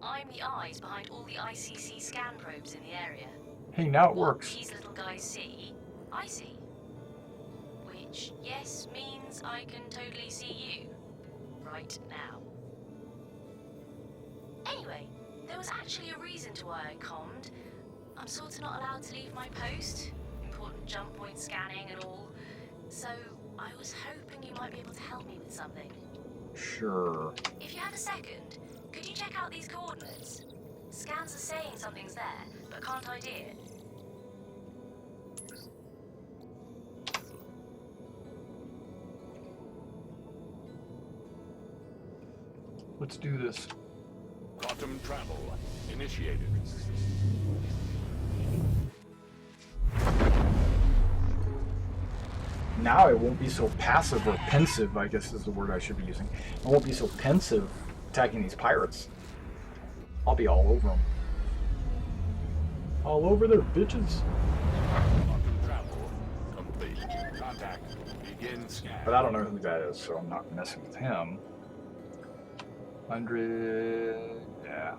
I'm the eyes behind all the ICC scan probes in the area. Hey, now it What works. these little guys see, I see. Which, yes, means I can totally see you. Right now. Anyway, there was actually a reason to why I commed. I'm sort of not allowed to leave my post. Important jump point scanning and all. So, I was hoping you might be able to help me with something. Sure. If you have a second, could you check out these coordinates? Scans are saying something's there, but can't ID it. Let's do this. Quantum travel initiated. Now it won't be so passive or pensive, I guess is the word I should be using. I won't be so pensive attacking these pirates. I'll be all over them. All over their bitches. Quantum travel complete. Contact. Begin scan. But I don't know who that is, so I'm not messing with him. 100... yeah.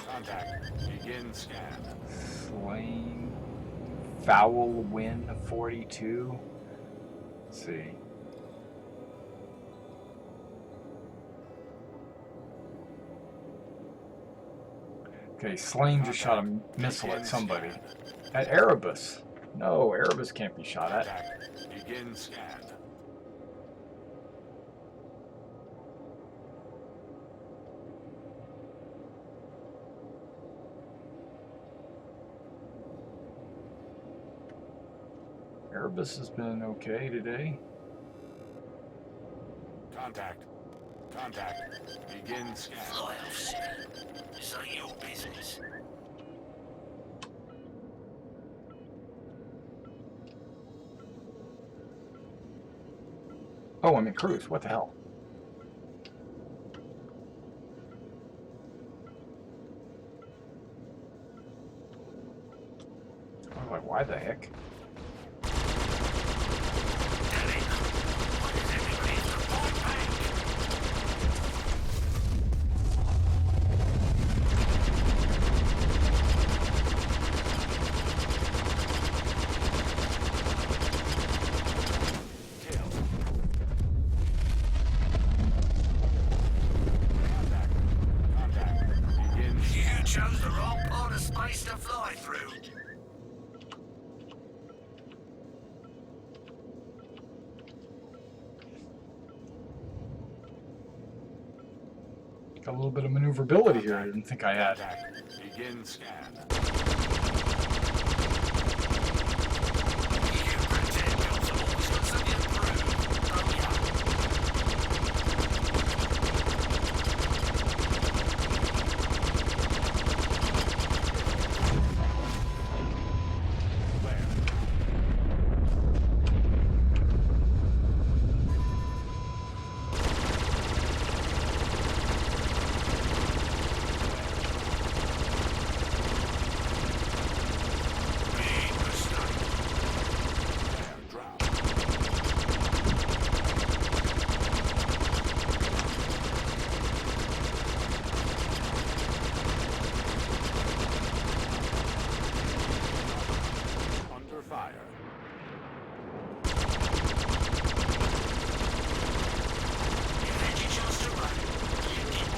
Contact. Begin scan. Slain. Foul win 42. Let's see. Okay, Slain just shot a missile at somebody. At Erebus. No, Erebus can't be shot at. Contact. Begin scan. Erebus has been okay today. Contact. Contact. Begin scan. Fly off, City. This ain't your business. Oh, I'm in cruise. What the hell? I was like, why the heck? Damn it. Why does everybody have to fight back? Kill. Contact. Contact. Begin You scan. chose the wrong part of space to fly through. Got a little bit of maneuverability here I didn't think I had. Contact. Begin scan. You pretend you're some always got something to prove, don't ya? Where? Big mistake. Where? Drop. Under fire. You had your chance to run. You didn't.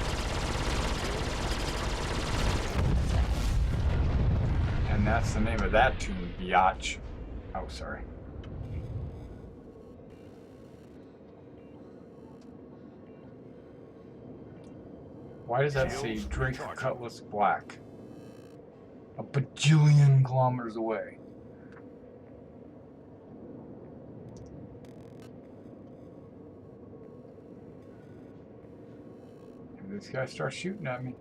And that's the name of that tune, biatch. Oh, sorry. Why does that say drink a cutlass black? A bajillion kilometers away. If this guy starts shooting at me,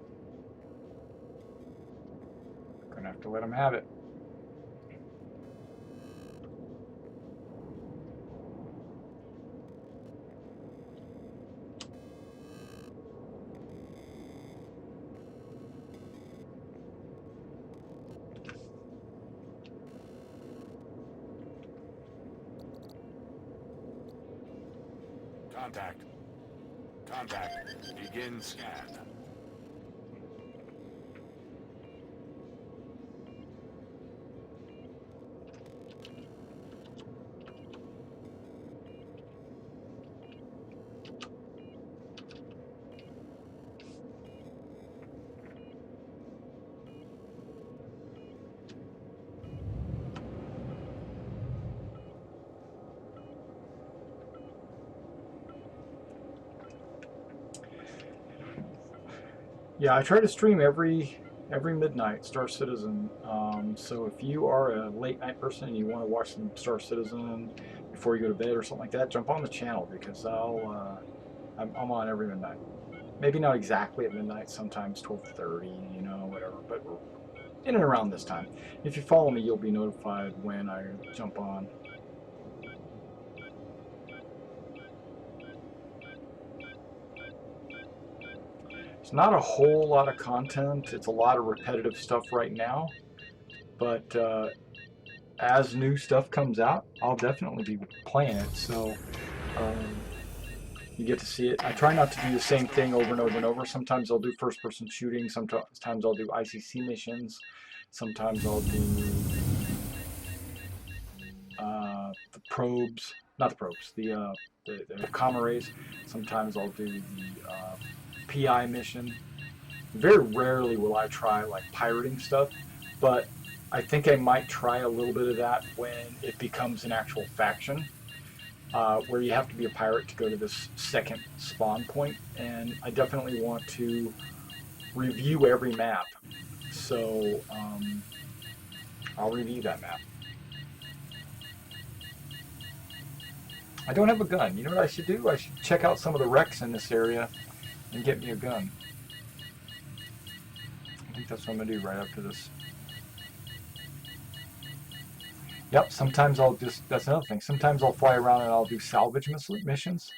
gonna have to let him have it. Contact. Contact. Begin scan. Yeah, I try to stream every midnight Star Citizen. So if you are a late night person and you want to watch some Star Citizen before you go to bed or something like that, jump on the channel because I'm on every midnight. Maybe not exactly at midnight, sometimes 12:30, you know, whatever, but in and around this time. If you follow me, you'll be notified when I jump on. It's not a whole lot of content. It's a lot of repetitive stuff right now. But as new stuff comes out, I'll definitely be playing it. So you get to see it. I try not to do the same thing over and over and over. Sometimes I'll do first-person shooting. Sometimes I'll do ICC missions. Sometimes I'll do the probes. Not the probes. The comm arrays. Sometimes I'll do the PI mission. Very rarely will I try like pirating stuff, but I think I might try a little bit of that when it becomes an actual faction, where you have to be a pirate to go to this second spawn point, and I definitely want to review every map, so I'll review that map. I don't have a gun. You know what I should do? I should check out some of the wrecks in this area and get me a gun. I think that's what I'm going to do right after this. Yep, sometimes I'll just, that's another thing. Sometimes I'll fly around and I'll do salvage missions.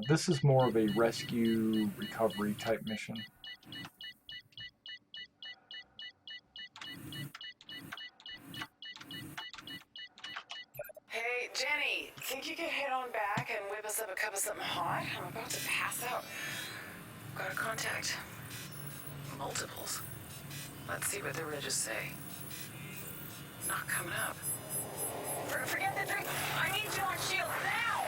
This is more of a rescue recovery type mission. Hey, Jenny, think you could head on back and whip us up a cup of something hot? I'm about to pass out. Got a contact. Multiples. Let's see what the ridges say. Not coming up. Forget the drink. I need you on shield now!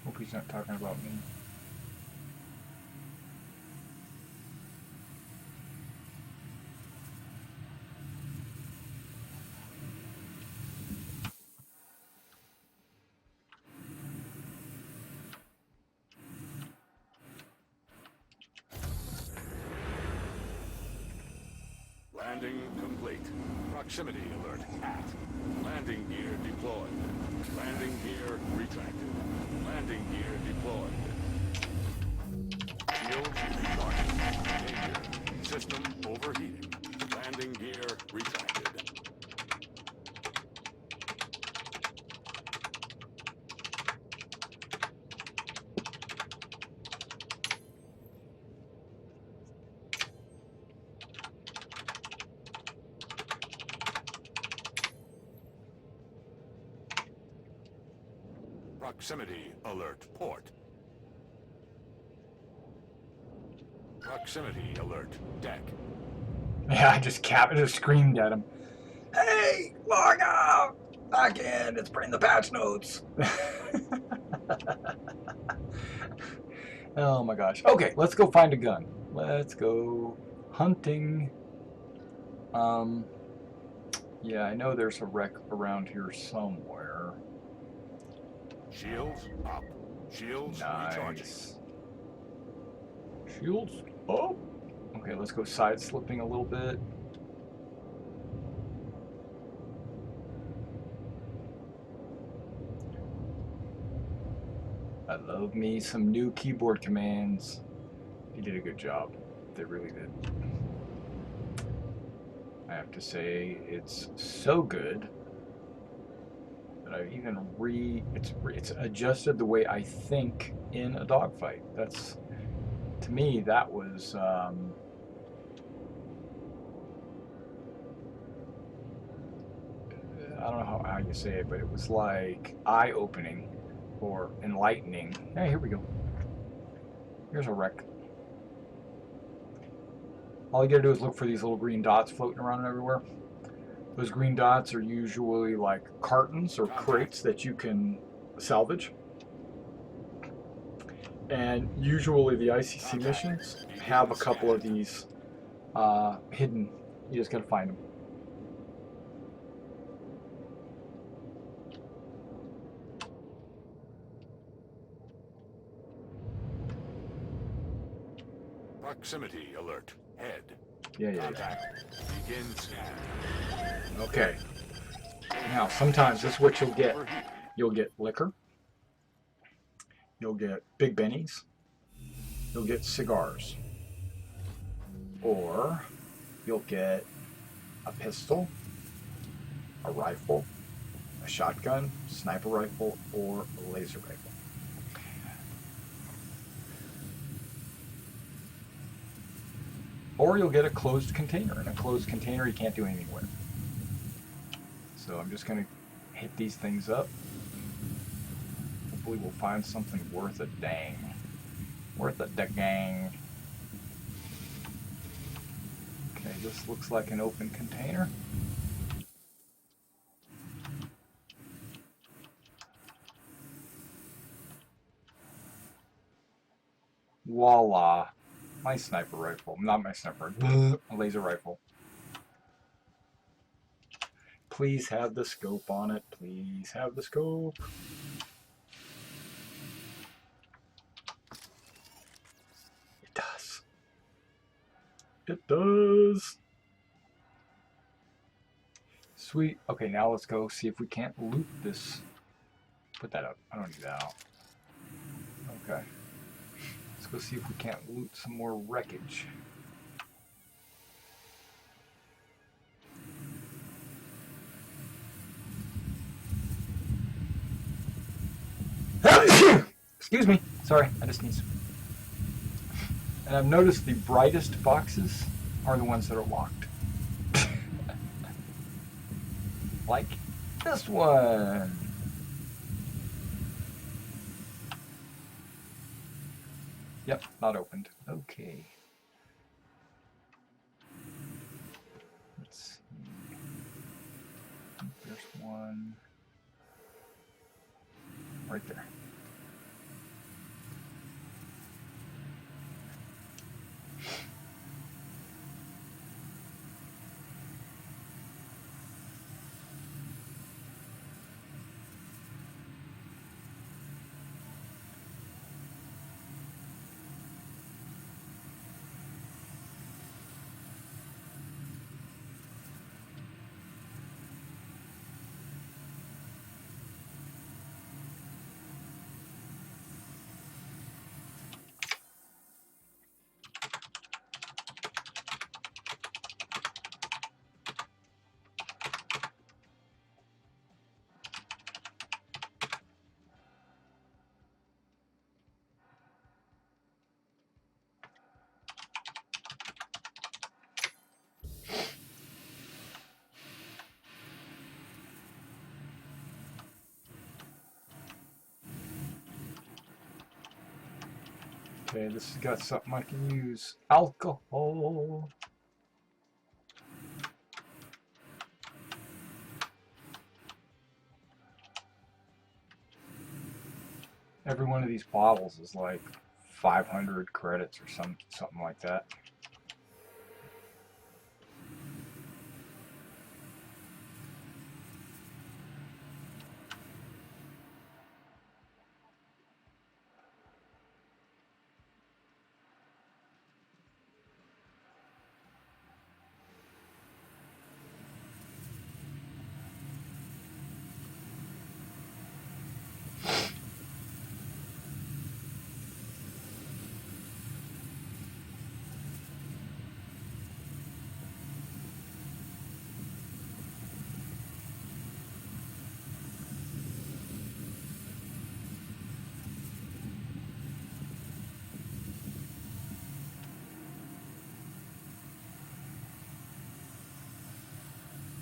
Hope he's not talking about me. Landing complete. Proximity alert at. Landing gear deployed. Landing gear retracted. Landing gear deployed. Shields recharging. Danger. System overheating. Landing gear retracted. Proximity alert port. Proximity alert deck. Yeah, I just screamed at him. Hey, log out! Again, it's printing the patch notes. Oh my gosh. Okay, let's go find a gun. Let's go hunting. Yeah, I know there's a wreck around here somewhere. Shields up. Shields recharging. Nice. Shields up. Okay, let's go side slipping a little bit. I love me some new keyboard commands. He did a good job. They really did. I have to say, it's so good that I even it's adjusted the way I think in a dogfight. That's, to me, that was I don't know how you say it, but it was like eye-opening or enlightening. Hey, here we go. Here's a wreck. All you gotta do is look for these little green dots floating around everywhere. Those green dots are usually like cartons or crates that you can salvage. And usually the ICC missions have a couple of these hidden. You just gotta find them. Proximity alert. Head. Yeah. Contact. Begin scan. Okay. Now, sometimes this is what you'll get. You'll get liquor. You'll get Big Bennies. You'll get cigars. Or you'll get a pistol, a rifle, a shotgun, sniper rifle, or a laser rifle. Or you'll get a closed container. In a closed container, you can't do anything with. So I'm just going to hit these things up. Hopefully we'll find something worth a dang. Worth a dang. Okay, this looks like an open container. Voila. My sniper rifle. Not my sniper. A laser rifle. Please have the scope on it. Please have the scope. It does. It does. Sweet. Okay, now let's go see if we can't loot this. Put that up. I don't need that out. Okay. Let's go see if we can't loot some more wreckage. Excuse me. Sorry, I just sneezed. And I've noticed the brightest boxes are the ones that are locked. Like this one. Yep, not opened. Okay. Let's see. I think there's one right there. Okay, this has got something I can use. Alcohol. Every one of these bottles is like 500 credits or something like that.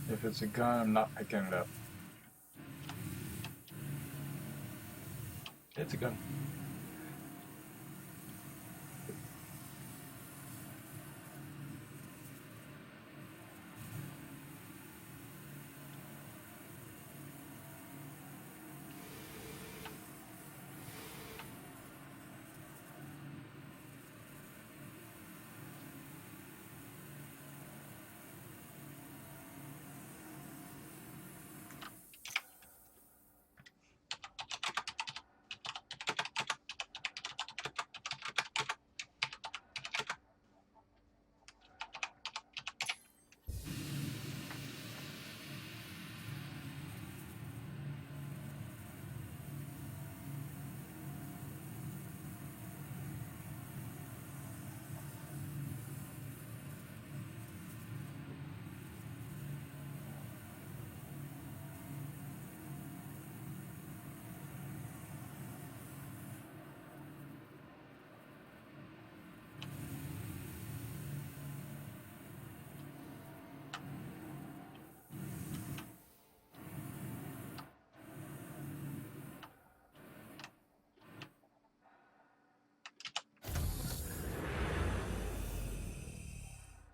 If it's a gun, I'm not picking it up. It's a gun.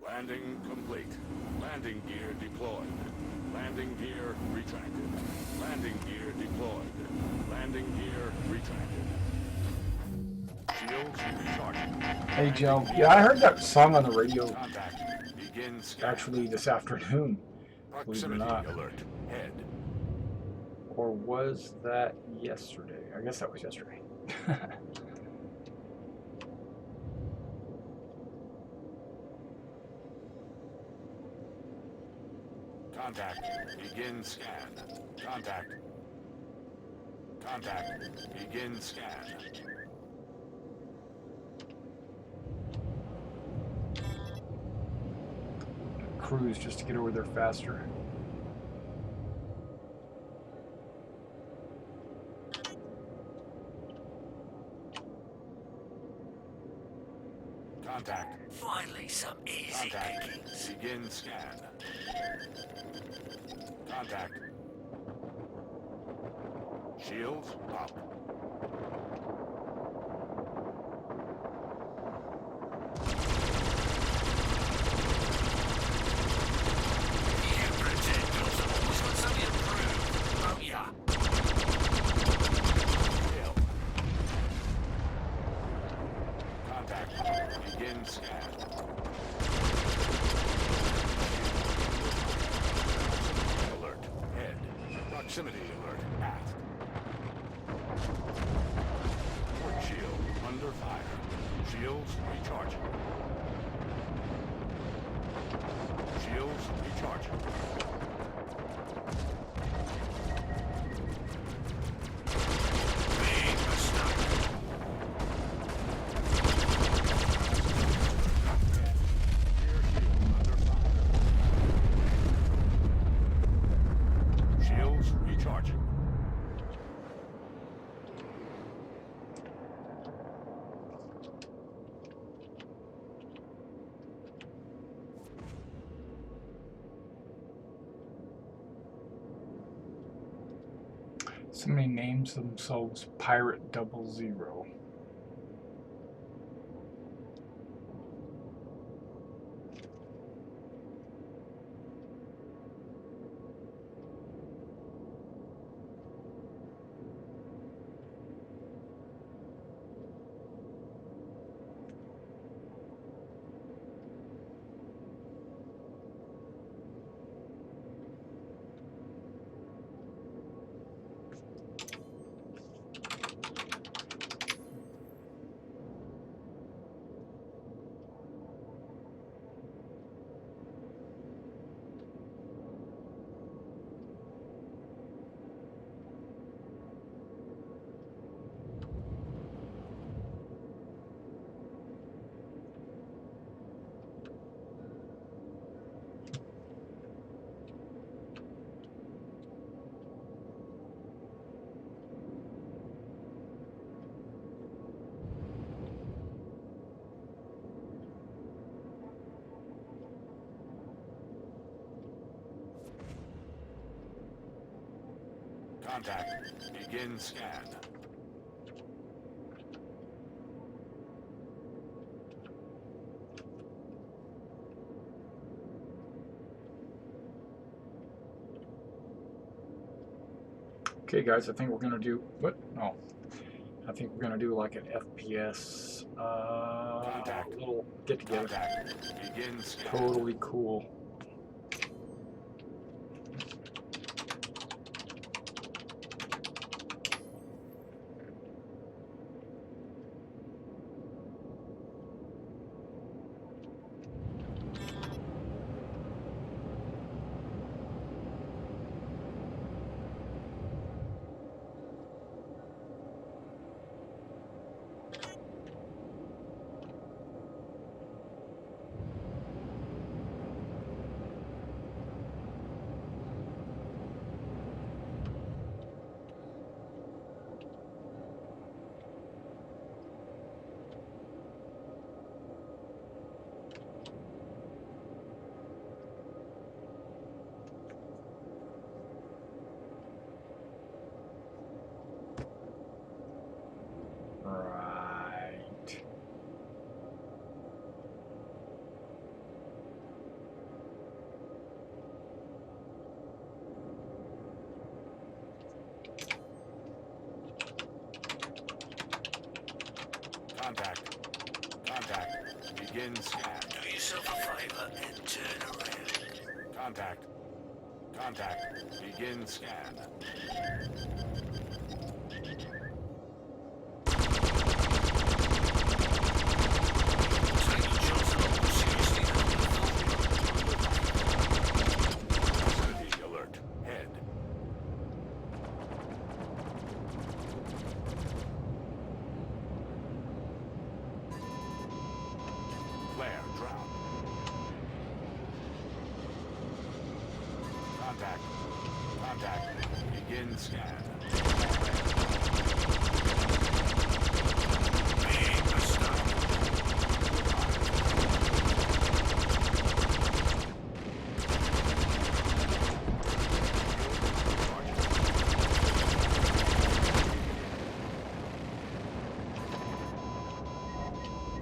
Landing complete. Landing gear deployed. Landing gear retracted. Landing gear deployed. Landing gear retracted. Shields recharging. Hey Joe, yeah, I heard that song on the radio Contact. Begin scan. actually this afternoon, believe it or Proximity not. alert. Head. Or was that yesterday? I guess that was yesterday. Contact. Begin scan. Contact. Contact. Begin scan. Cruise just to get over there faster. Contact. Finally, some easy Contact. pickings. Begin scan. Contact. Shields up. You pretend you're always got something to prove, won't ya? Kill. Contact. Begin scan. Alert. Head. Proximity alert. Aft. Port shield under fire. Shields recharging. Shields recharging. Big mistake. Shields recharging. Somebody names themselves Pirate 00. Contact. Begin scan. Okay, guys, I think we're gonna do what? No, I think we're gonna do like an FPS Contact. little get together. Contact. Begin scan. Totally cool. Right. Contact. Contact. Begin scan. Do yourself a favor and turn around. Contact. Contact. Begin scan. Taking shots a lot more seriously than I thought. Proximity alert. Head. Flare drop. Contact. Contact. Begin scan. Big mistake.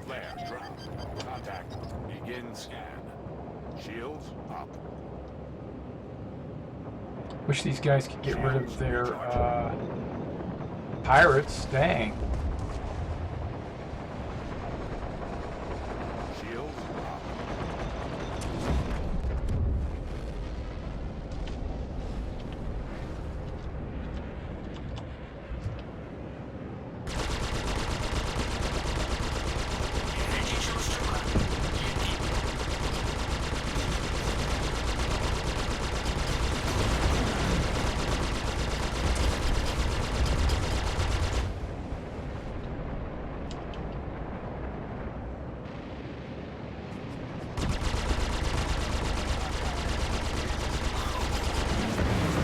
Flare drop. Contact. Begin scan. Shields up. Wish these guys could get rid of their pirates. Dang. Shields up. Energy shots to run.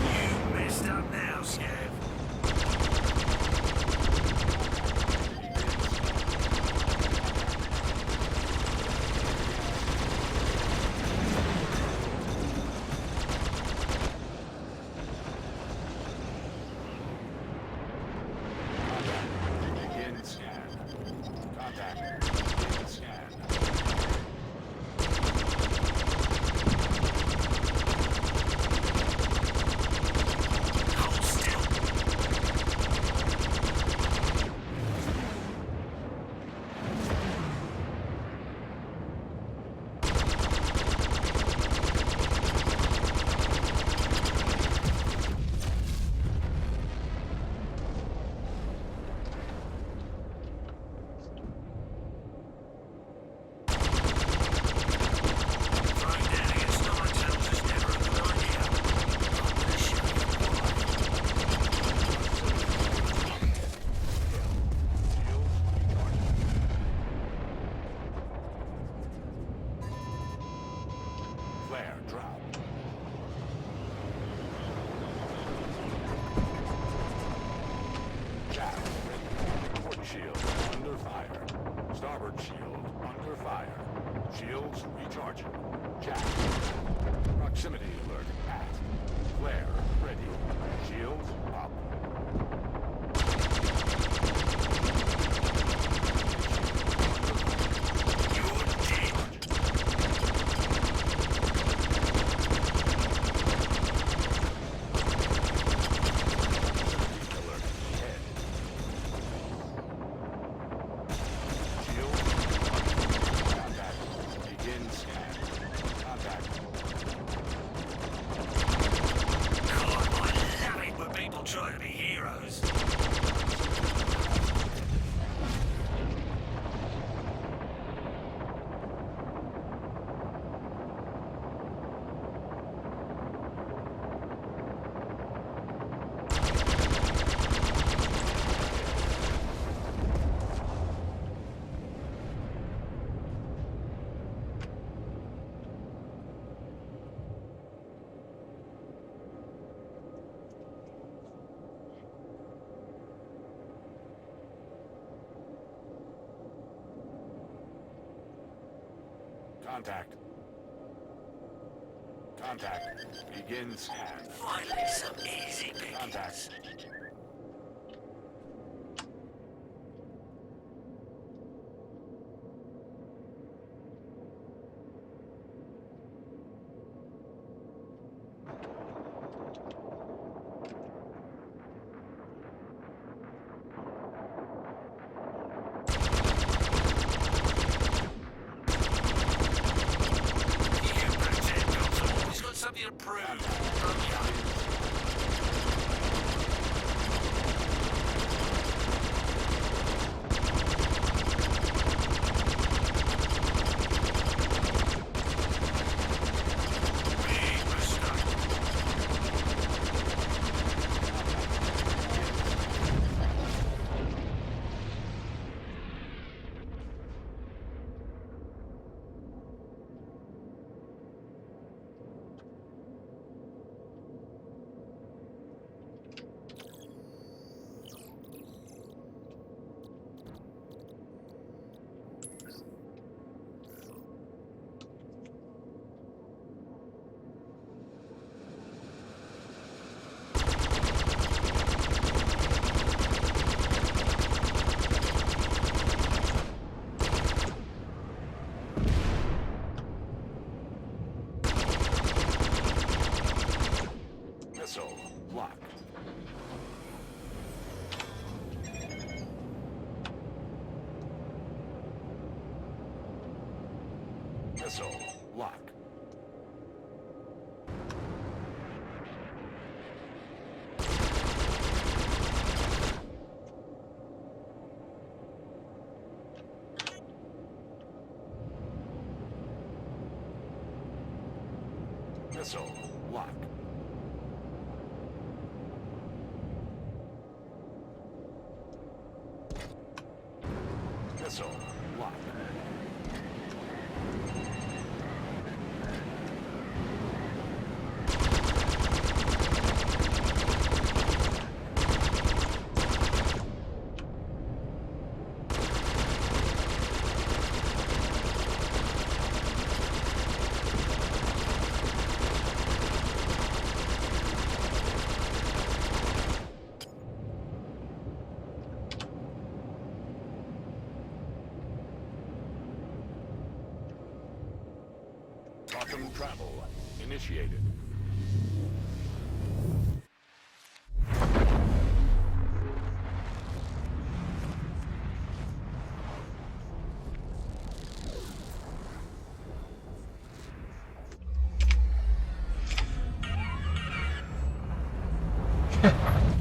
You messed up now, Scav. Contact. Begin scan. Contact. Begin scan. Hold still. Throwing down against nine tails is never a good idea. I'm gonna show you why. Flare drop. Jack ready. Port shield under fire. Starboard shield under fire. Shields recharging. Jack. Proximity alert at. Flare ready. Shields up. You're dead. Alert. Head. Shield. Contact. Begin scan. Contact. God, I love it when people try to be heroes. Contact. Contact. Begin scan. Finally, some easy pickings. Contact. approved. Got ya. Big mistake. Missile locked. Missile locked. Missile locked. Missile locked. Quantum travel initiated.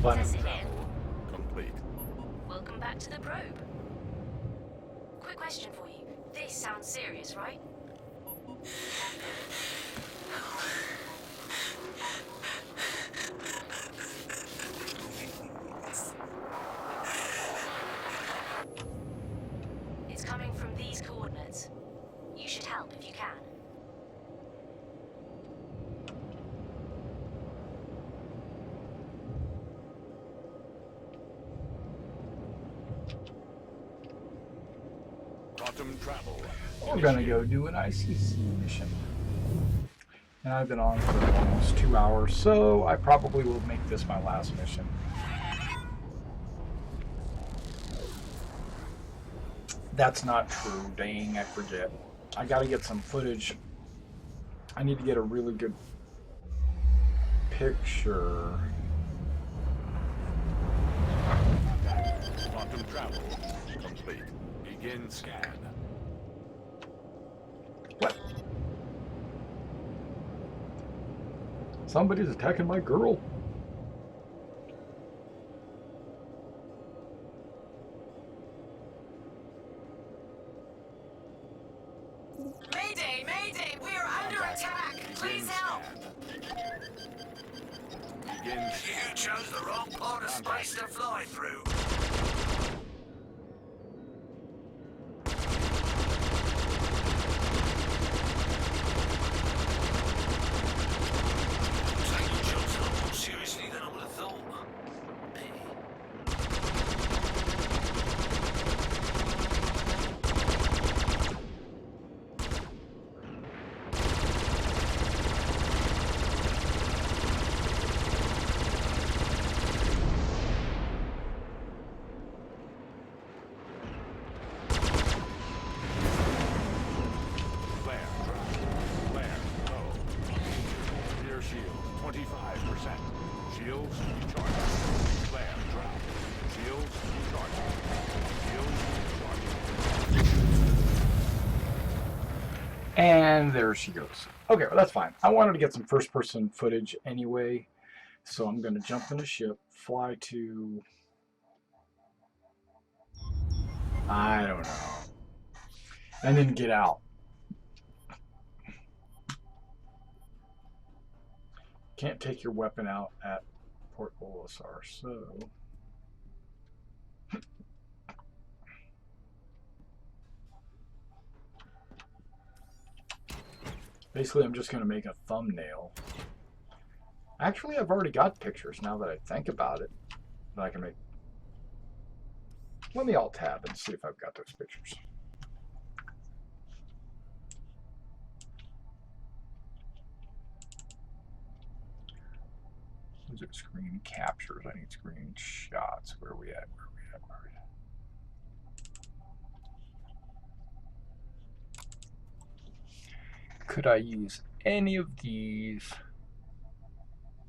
Fun. Tessa here. Travel complete. Welcome back to the probe. Quick question for you. This sounds serious, right? It's coming from these coordinates. You should help if you can. Quantum travel. We're gonna go do an ICC mission. And I've been on for almost 2 hours, so I probably will make this my last mission. That's not true. Dang, I forget. I gotta get some footage. I need to get a really good picture. Quantum travel complete. Begin scan. What? Somebody's attacking my girl. Mayday! Mayday! We are under attack! Please help! Begin You scan. chose the wrong part of space to fly through. Taking jobs a lot more seriously than I would have thought. And there she goes. Okay, well, that's fine. I wanted to get some first-person footage anyway, so I'm going to jump in the ship, fly to... I don't know. And then get out. Can't take your weapon out at Port Olisar, so... Basically, I'm just going to make a thumbnail. Actually, I've already got pictures now that I think about it that I can make. Let me alt-tab and see if I've got those pictures. Those are screen captures. I need screen shots. Where are we at? Where are we at? Where are we at? Could I use any of these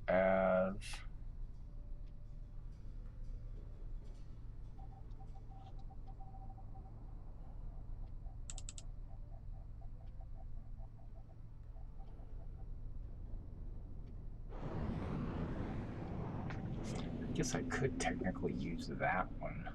as... I guess I could technically use that one.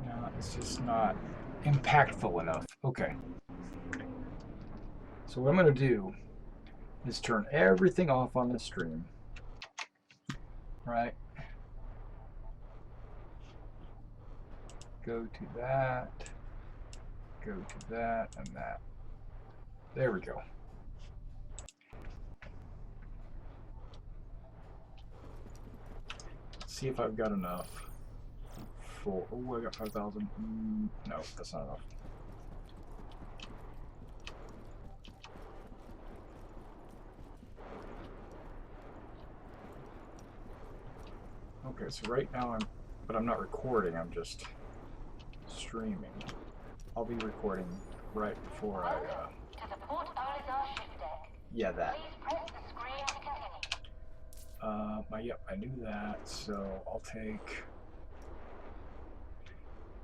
No, it's just not impactful enough. Okay. So what I'm going to do is turn everything off on the stream. Right? Go to that, go to that, and that. There we go. Let's see if I've got enough for... Oh, I got 5,000. No, that's not enough. Okay, so right now I'm not recording, I'm just streaming. I'll be recording right before I, Welcome to the Port Olisar ship deck. yeah, that. Please press the screen to continue. Yep, I knew that, so I'll take,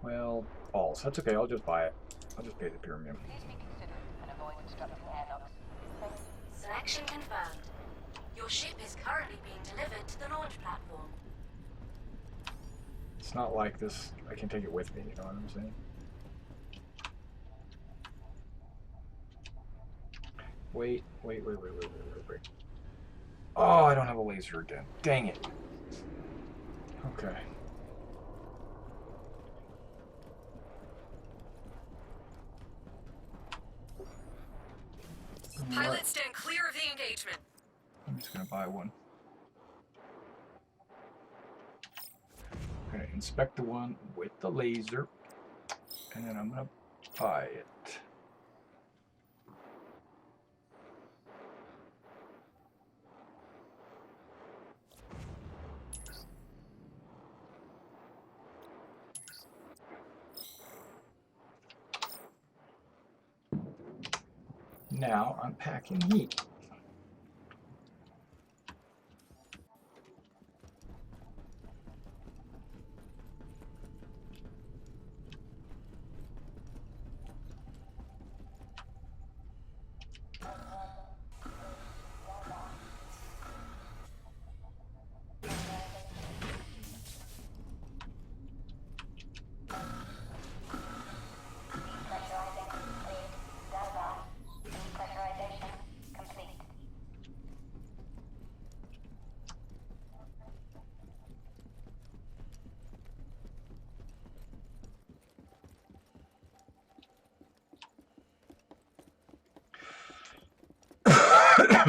well, balls. That's okay, I'll just buy it. I'll just pay the premium. Please be considerate and avoid obstructing airlocks. Thank you. Selection confirmed. Your ship is currently being delivered to the launch platform. It's not like this, I can take it with me, you know what I'm saying? Wait. Oh, I don't have a laser again. Dang it. Okay. Pilots stand clear of the engagement. I'm just gonna buy one. I'm gonna inspect the one with the laser, and then I'm gonna buy it. Now I'm packing heat.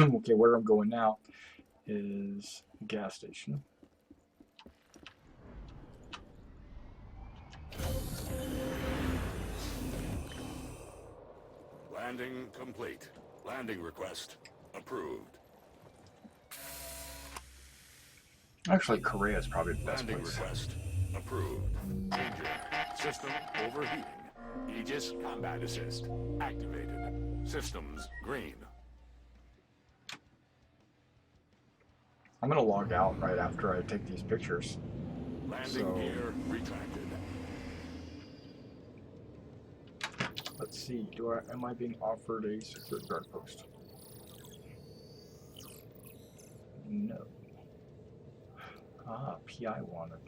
Okay, where I'm going now is a gas station. Landing complete. Landing request approved. Actually, Korea is probably the best Landing place. request approved. Danger. System overheating. Aegis Combat Assist activated. Systems green. I'm gonna log out right after I take these pictures. Landing So- gear retracted. Let's see. Am I being offered a secret guard post? No. Ah, PI wanted.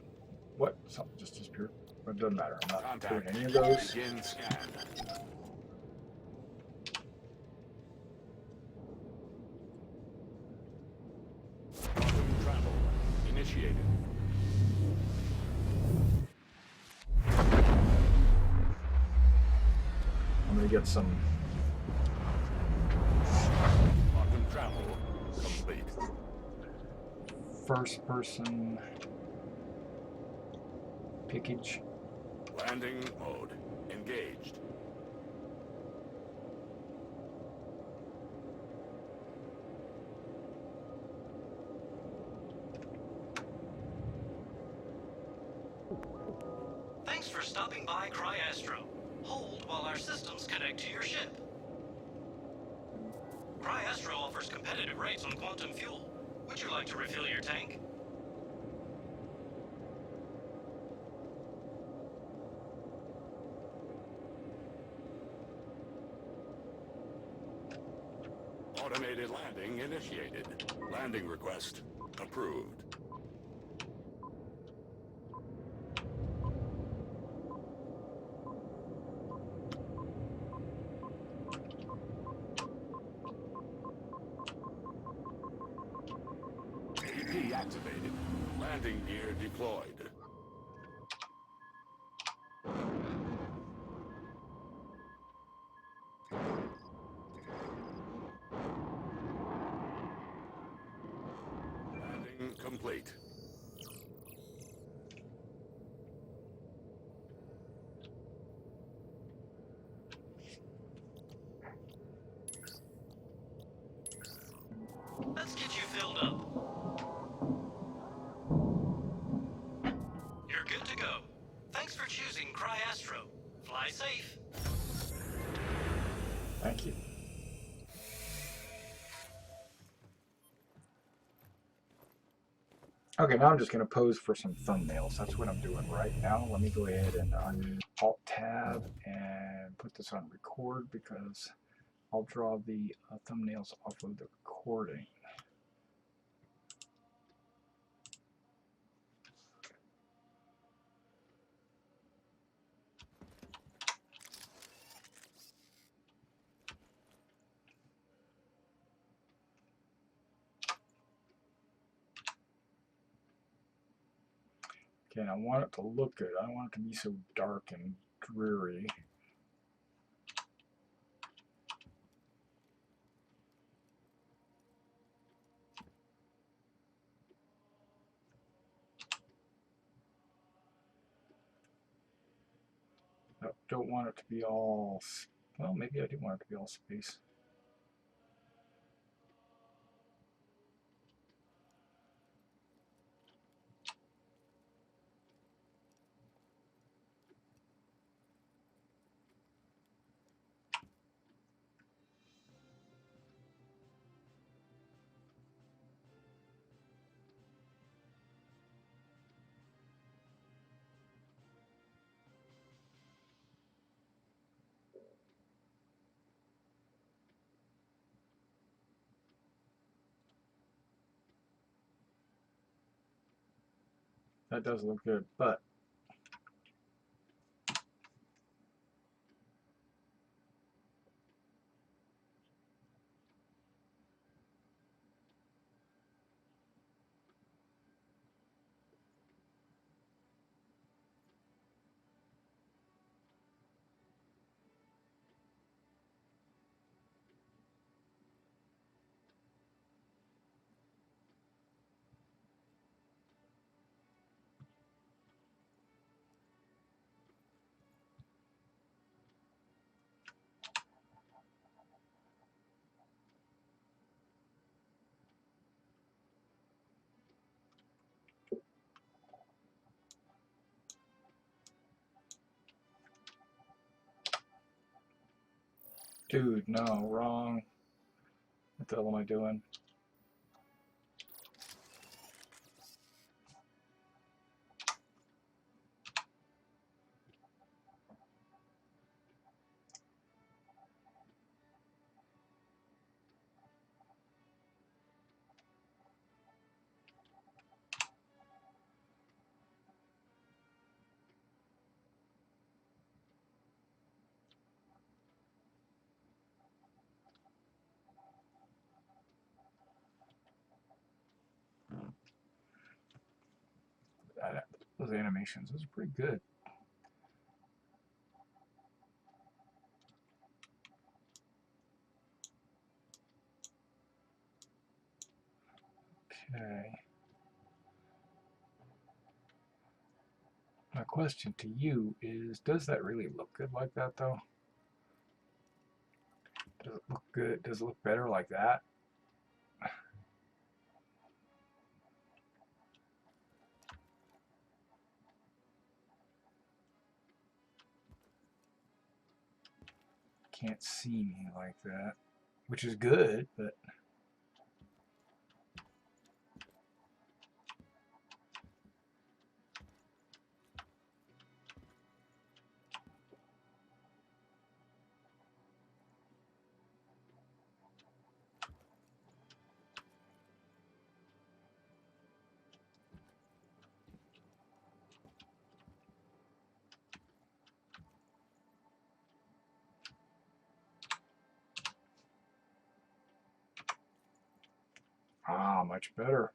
What? Something just disappeared. But it doesn't matter. I'm not Contact. doing any of those. Begin scan. Quantum travel initiated. I'm gonna get some. Quantum travel complete. First person pickage. Landing mode engaged. Thanks for stopping by Cryastro. Hold while our systems connect to your ship. Cryastro offers competitive rates on quantum fuel. Would you like to refill your tank? Automated landing initiated. Landing request approved. AP activated. Landing gear deployed. Landing complete. Let's get you filled up. You're good to go. Thanks for choosing Cryastro. Fly safe. Thank you. Okay, now I'm just going to pose for some thumbnails. That's what I'm doing right now. Let me go ahead and Alt-Tab and put this on record because I'll draw the thumbnails off of the recording. Okay, and I want it to look good. I don't want it to be so dark and dreary. I don't want it to be all, well, maybe I do want it to be all space. That does look good, but Dude, no, wrong. What the hell am I doing? Those animations, those are pretty good. Okay. My question to you is, does that really look good like that, though? Does it look good? Does it look better like that? Can't see me like that, which is good, but much better.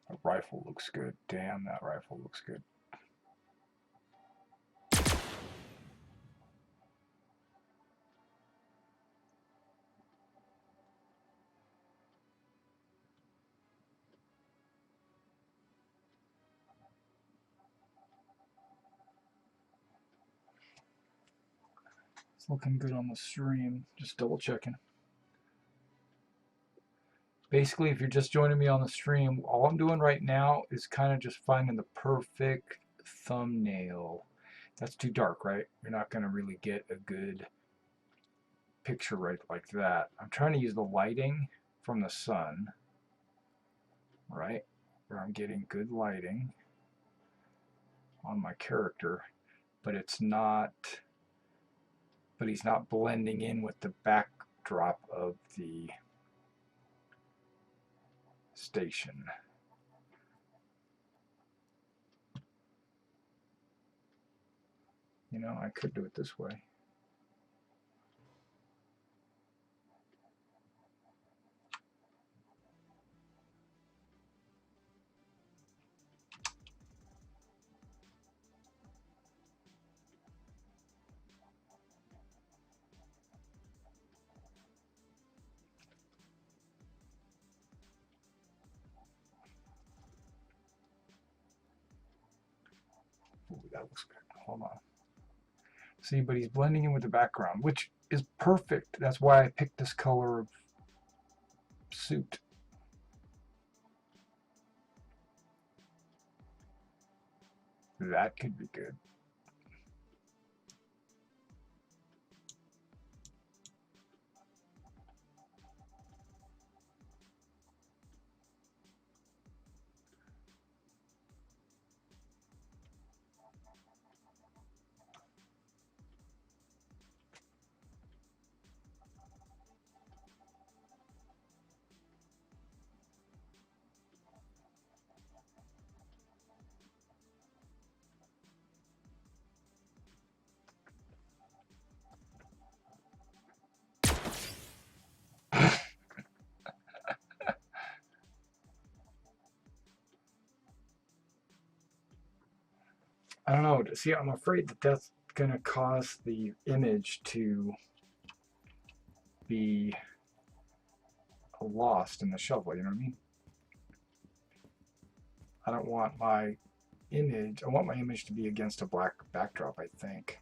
That rifle looks good. Damn, that rifle looks good. It's looking good on the stream. Just double checking. Basically, if you're just joining me on the stream, all I'm doing right now is kind of just finding the perfect thumbnail. That's too dark, right? You're not going to really get a good picture right like that. I'm trying to use the lighting from the sun, right? Where I'm getting good lighting on my character, but it's not, but he's not blending in with the backdrop of the station. You know, I could do it this way. Ooh, that looks good. Hold on. See, but he's blending in with the background, which is perfect. That's why I picked this color of suit. That could be good. I don't know. See, I'm afraid that that's going to cause the image to be lost in the shovel. You know what I mean? I don't want my image. I want my image to be against a black backdrop, I think.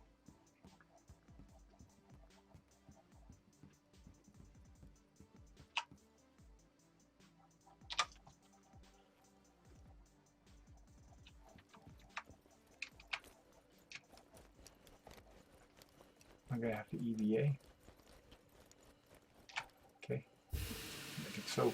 I'm going to have to EVA. Okay. Make it so.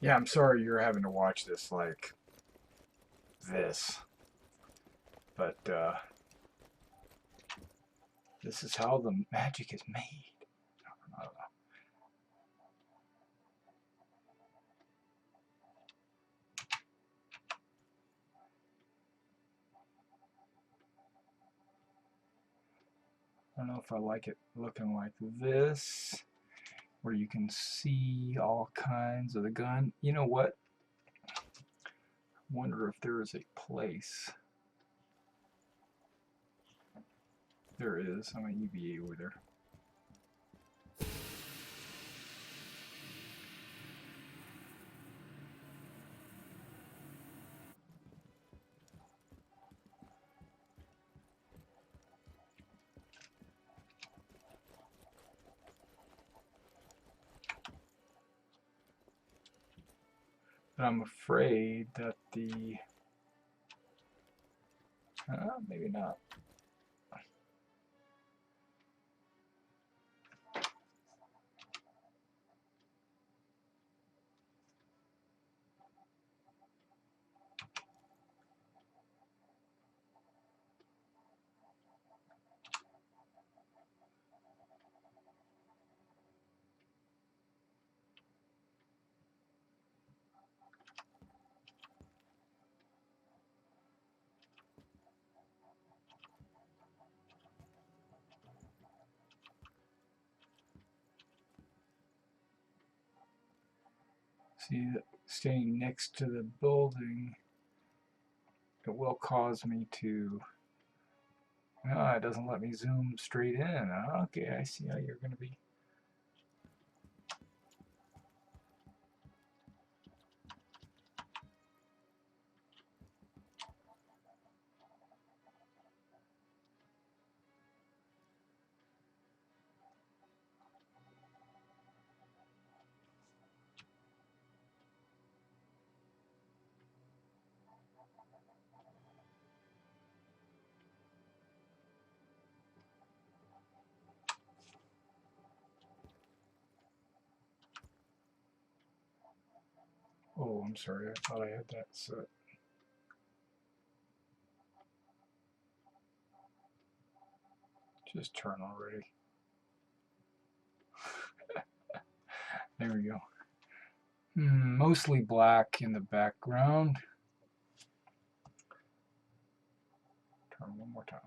Yeah, I'm sorry you're having to watch this like this. But this is how the magic is made. I don't know. I don't know if I like it looking like this, where you can see all kinds of the gun. You know what? I wonder if there is a place. There is. I'm going to EVA over there. But I'm afraid that the... maybe not. See, staying next to the building, it will cause me to... No, it doesn't let me zoom straight in. Okay, I see how you're going to be. Oh, I'm sorry. I thought I had that set. Just turn already. There we go. Mostly black in the background. Turn one more time.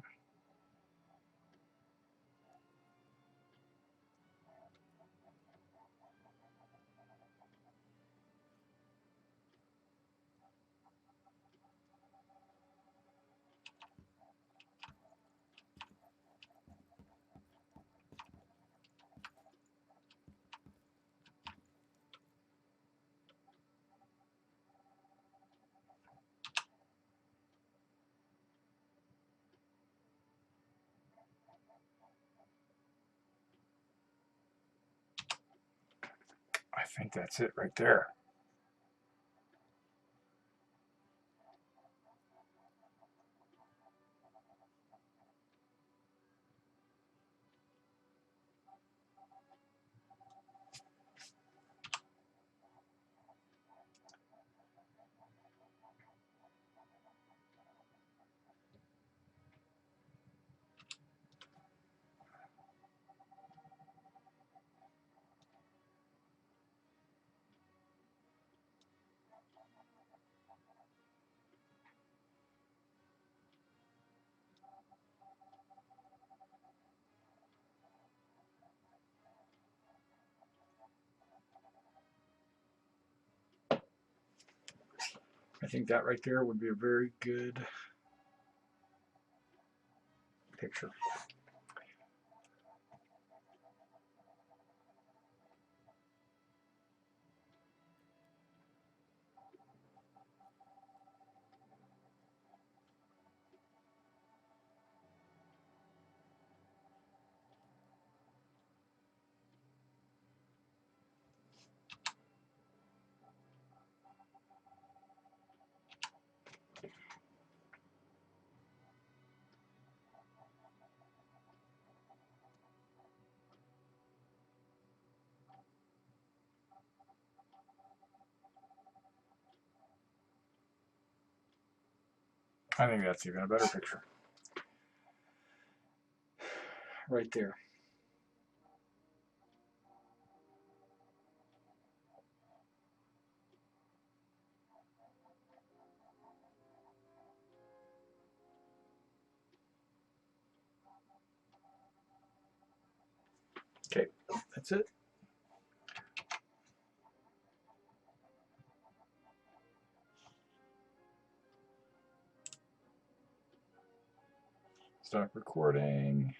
think that's it right there. I think that right there would be a very good picture. I think that's even a better picture. Right there. Okay, that's it. Stop recording.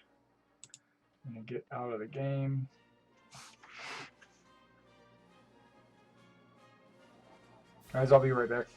And get out of the game. Guys, I'll be right back.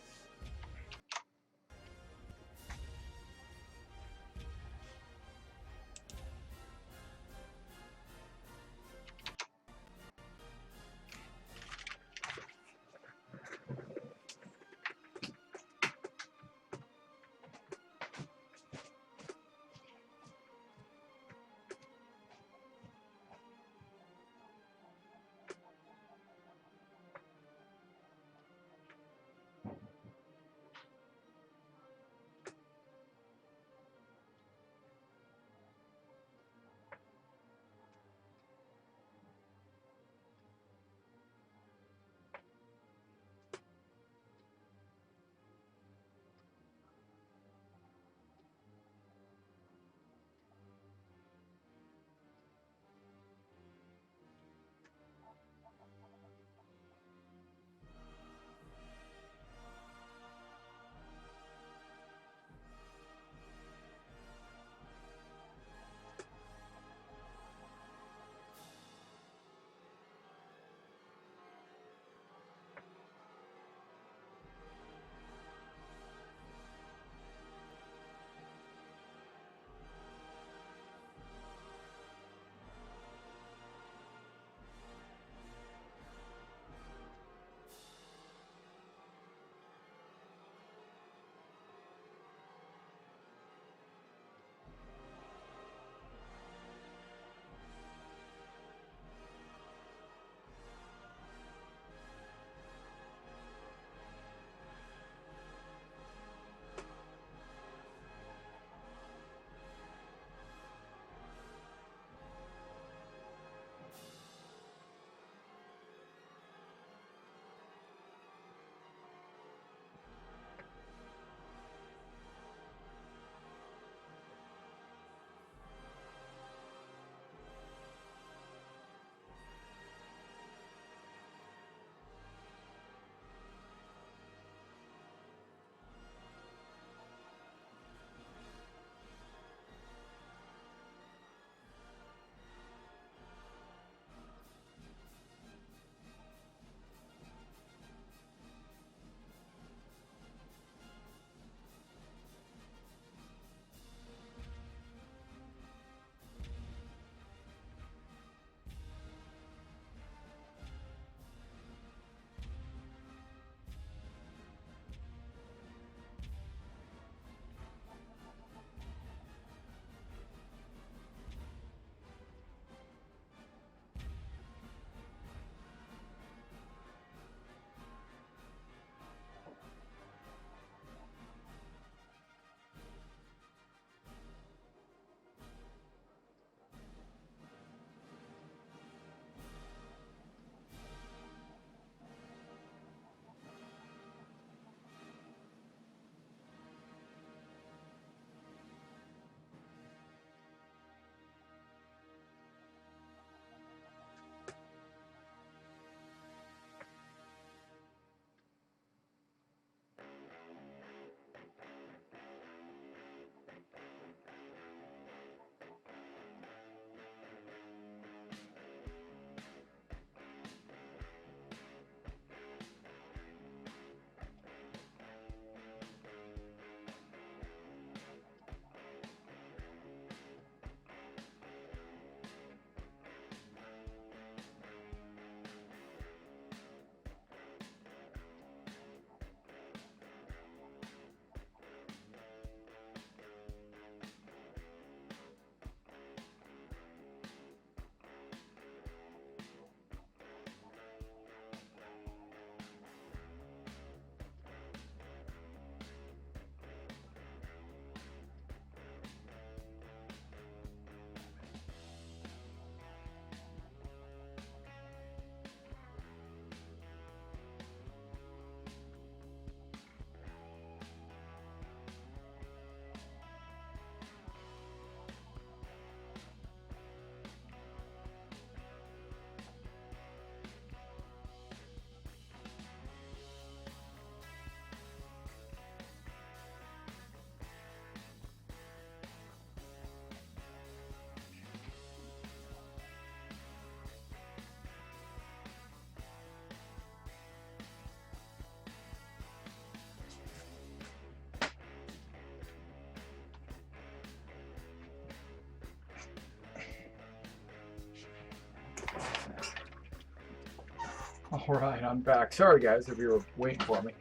All right, I'm back. Sorry, guys, if you were waiting for me.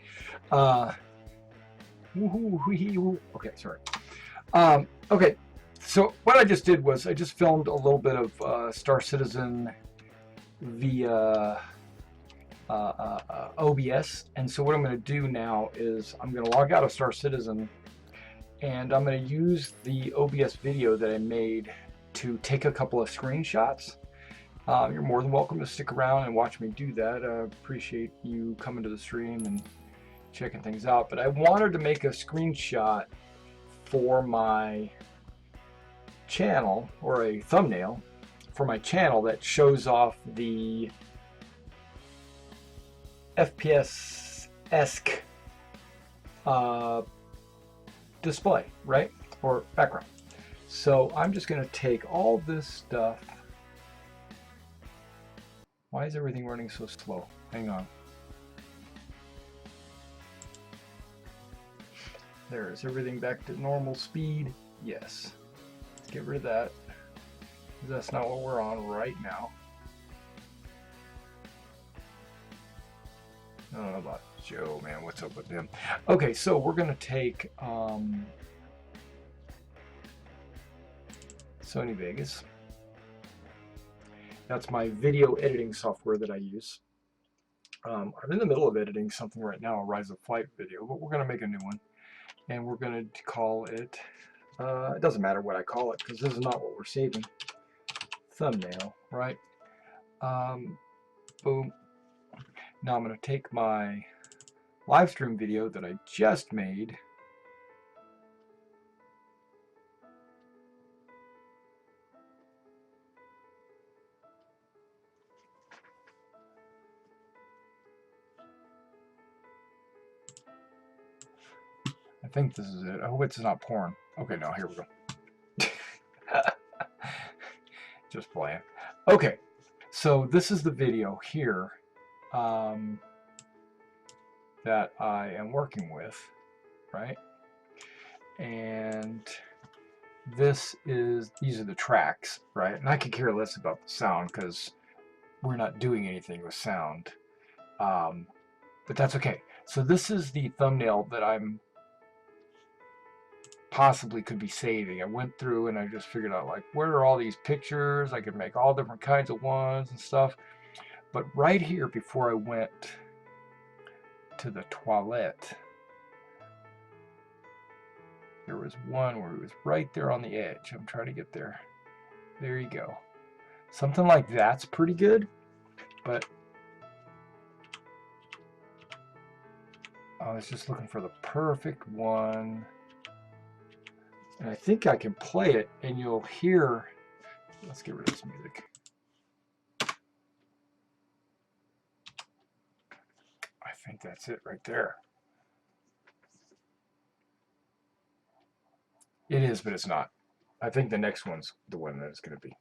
Uh, okay, sorry. Okay, so what I just did was I just filmed a little bit of Star Citizen via OBS, and so what I'm going to do now is I'm going to log out of Star Citizen, and I'm going to use the OBS video that I made to take a couple of screenshots. You're more than welcome to stick around and watch me do that. I appreciate you coming to the stream and checking things out. But I wanted to make a screenshot for my channel, or a thumbnail for my channel that shows off the FPS-esque display, right? Or background. So I'm just going to take all this stuff. Why is everything running so slow? Hang on. There, is everything back to normal speed? Yes. Let's get rid of that. That's not what we're on right now. I don't know about Joe, man. What's up with him? Okay, so we're going to take Sony Vegas. That's my video editing software that I use. I'm in the middle of editing something right now, a Rise of Flight video, but we're going to make a new one. And we're going to call it, it doesn't matter what I call it, because this is not what we're saving. Thumbnail, right? Boom. Now I'm going to take my live stream video that I just made. I think this is it. I hope it's not porn. Okay, no, here we go. Just playing. Okay, so this is the video here that I am working with, right? And these are the tracks, right? And I could care less about the sound because we're not doing anything with sound, but that's okay. So this is the thumbnail that I'm possibly could be saving. I went through and I just figured out, like, where are all these pictures? I could make all different kinds of ones and stuff. But right here, before I went to the toilet, there was one where it was right there on the edge. I'm trying to get there. There you go. Something like that's pretty good, but I was just looking for the perfect one. And I think I can play it and you'll hear. Let's get rid of this music. I think that's it right there. It is, but it's not. I think the next one's the one that it's going to be.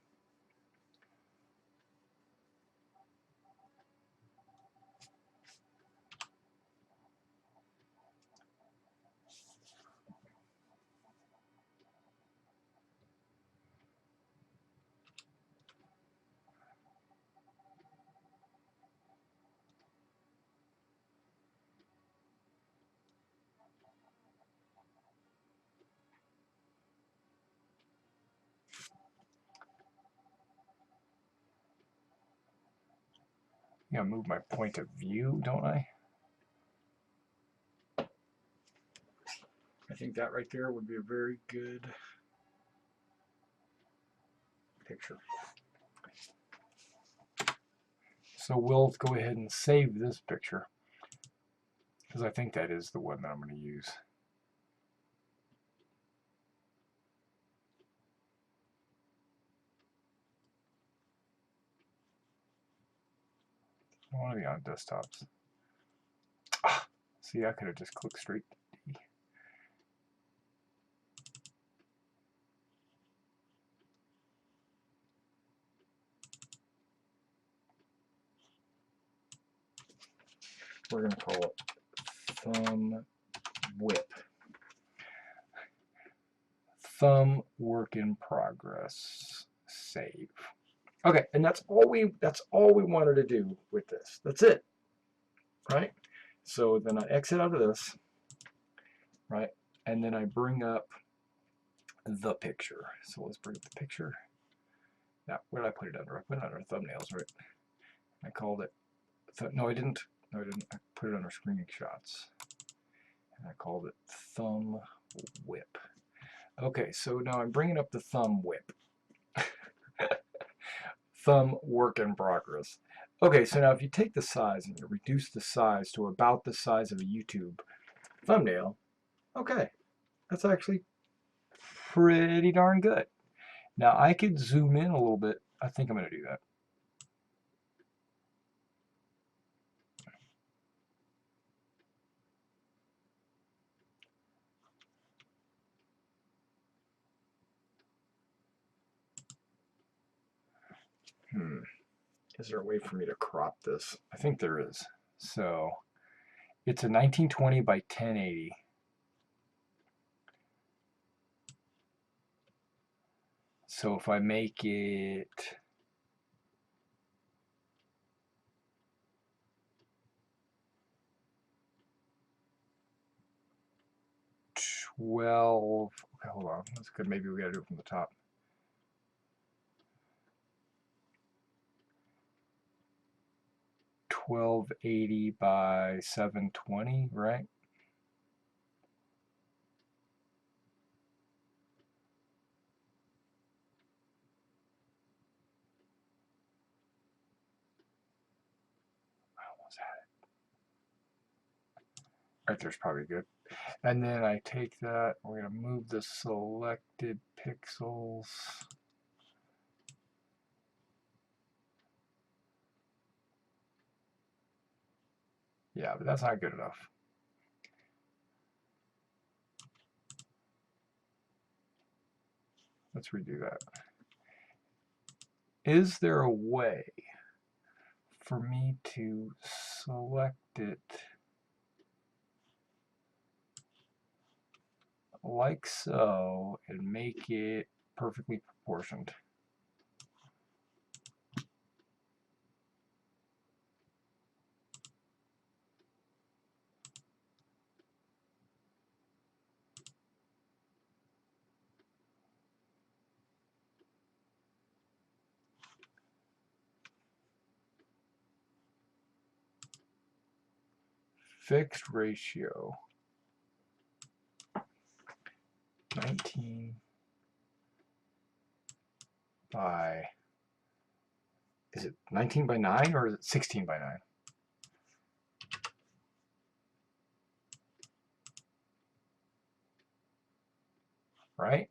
I gotta move my point of view, don't I? I think that right there would be a very good picture. So we'll go ahead and save this picture because I think that is the one that I'm going to use. I want to be on desktops. See, I could have just clicked straight to D. We're going to call it Thumb Whip. Thumb work in progress. Save. Okay, and that's all we wanted to do with this. That's it. Right? So then I exit out of this, right? And then I bring up the picture. So let's bring up the picture. Now, where did I put it under? I put it under thumbnails, right? I called it, no I didn't. No I didn't. I put it under screenshots. And I called it thumb whip. Okay, so now I'm bringing up the thumb whip. Thumb work in progress. Okay, so now if you take the size and you reduce the size to about the size of a YouTube thumbnail, okay, that's actually pretty darn good. Now I could zoom in a little bit. I think I'm going to do that. Is there a way for me to crop this? I think there is. So it's a 1920 by 1080. So if I make it 12, okay, hold on, that's good. Maybe we gotta do it from the top. 1280 by 720, right? I almost had it. Right there's probably good. And then I take that, we're gonna move the selected pixels. Yeah, but that's not good enough. Let's redo that. Is there a way for me to select it like so and make it perfectly proportioned? Fixed ratio 19 by, is it 19 by 9 or is it 16 by 9? Right?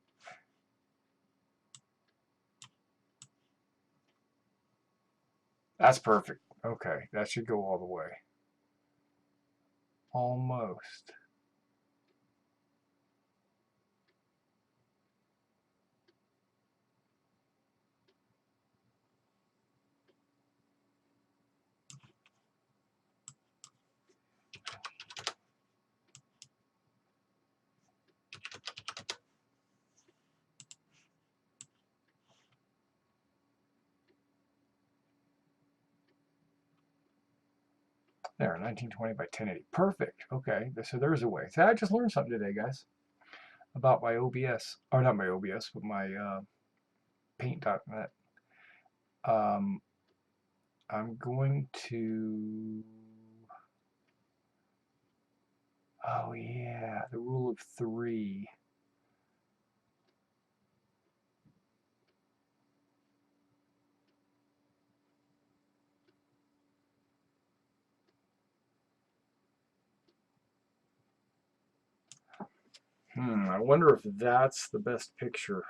That's perfect. Okay, that should go all the way. Almost. There, 1920 by 1080. Perfect. Okay, so there's a way. So I just learned something today, guys, about my OBS, or not my OBS, but my paint.net. I'm going to, oh yeah, the rule of 3. I wonder if that's the best picture.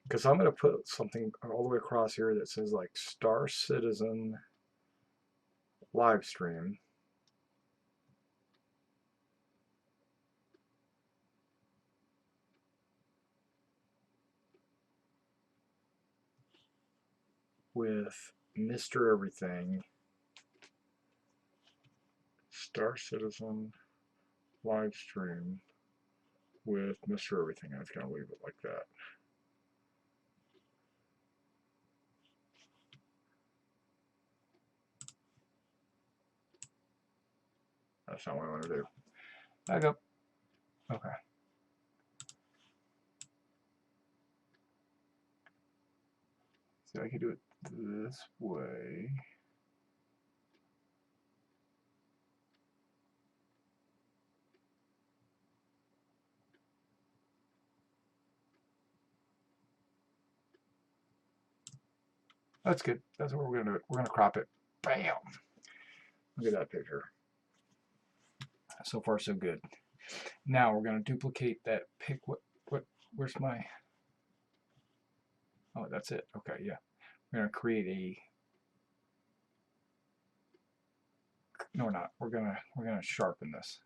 Because I'm going to put something all the way across here that says like Star Citizen live stream. With Mr. Everything. Star Citizen live stream with Mr. Everything. I was going to leave it like that. That's not what I want to do. Back up. Okay. So I can do it this way. That's good. That's what we're gonna do. We're gonna crop it. Bam! Look at that picture. So far, so good. Now we're gonna duplicate that pic. Where's my? Oh, that's it. Okay, yeah. We're gonna create a. No, we're not. We're gonna sharpen this.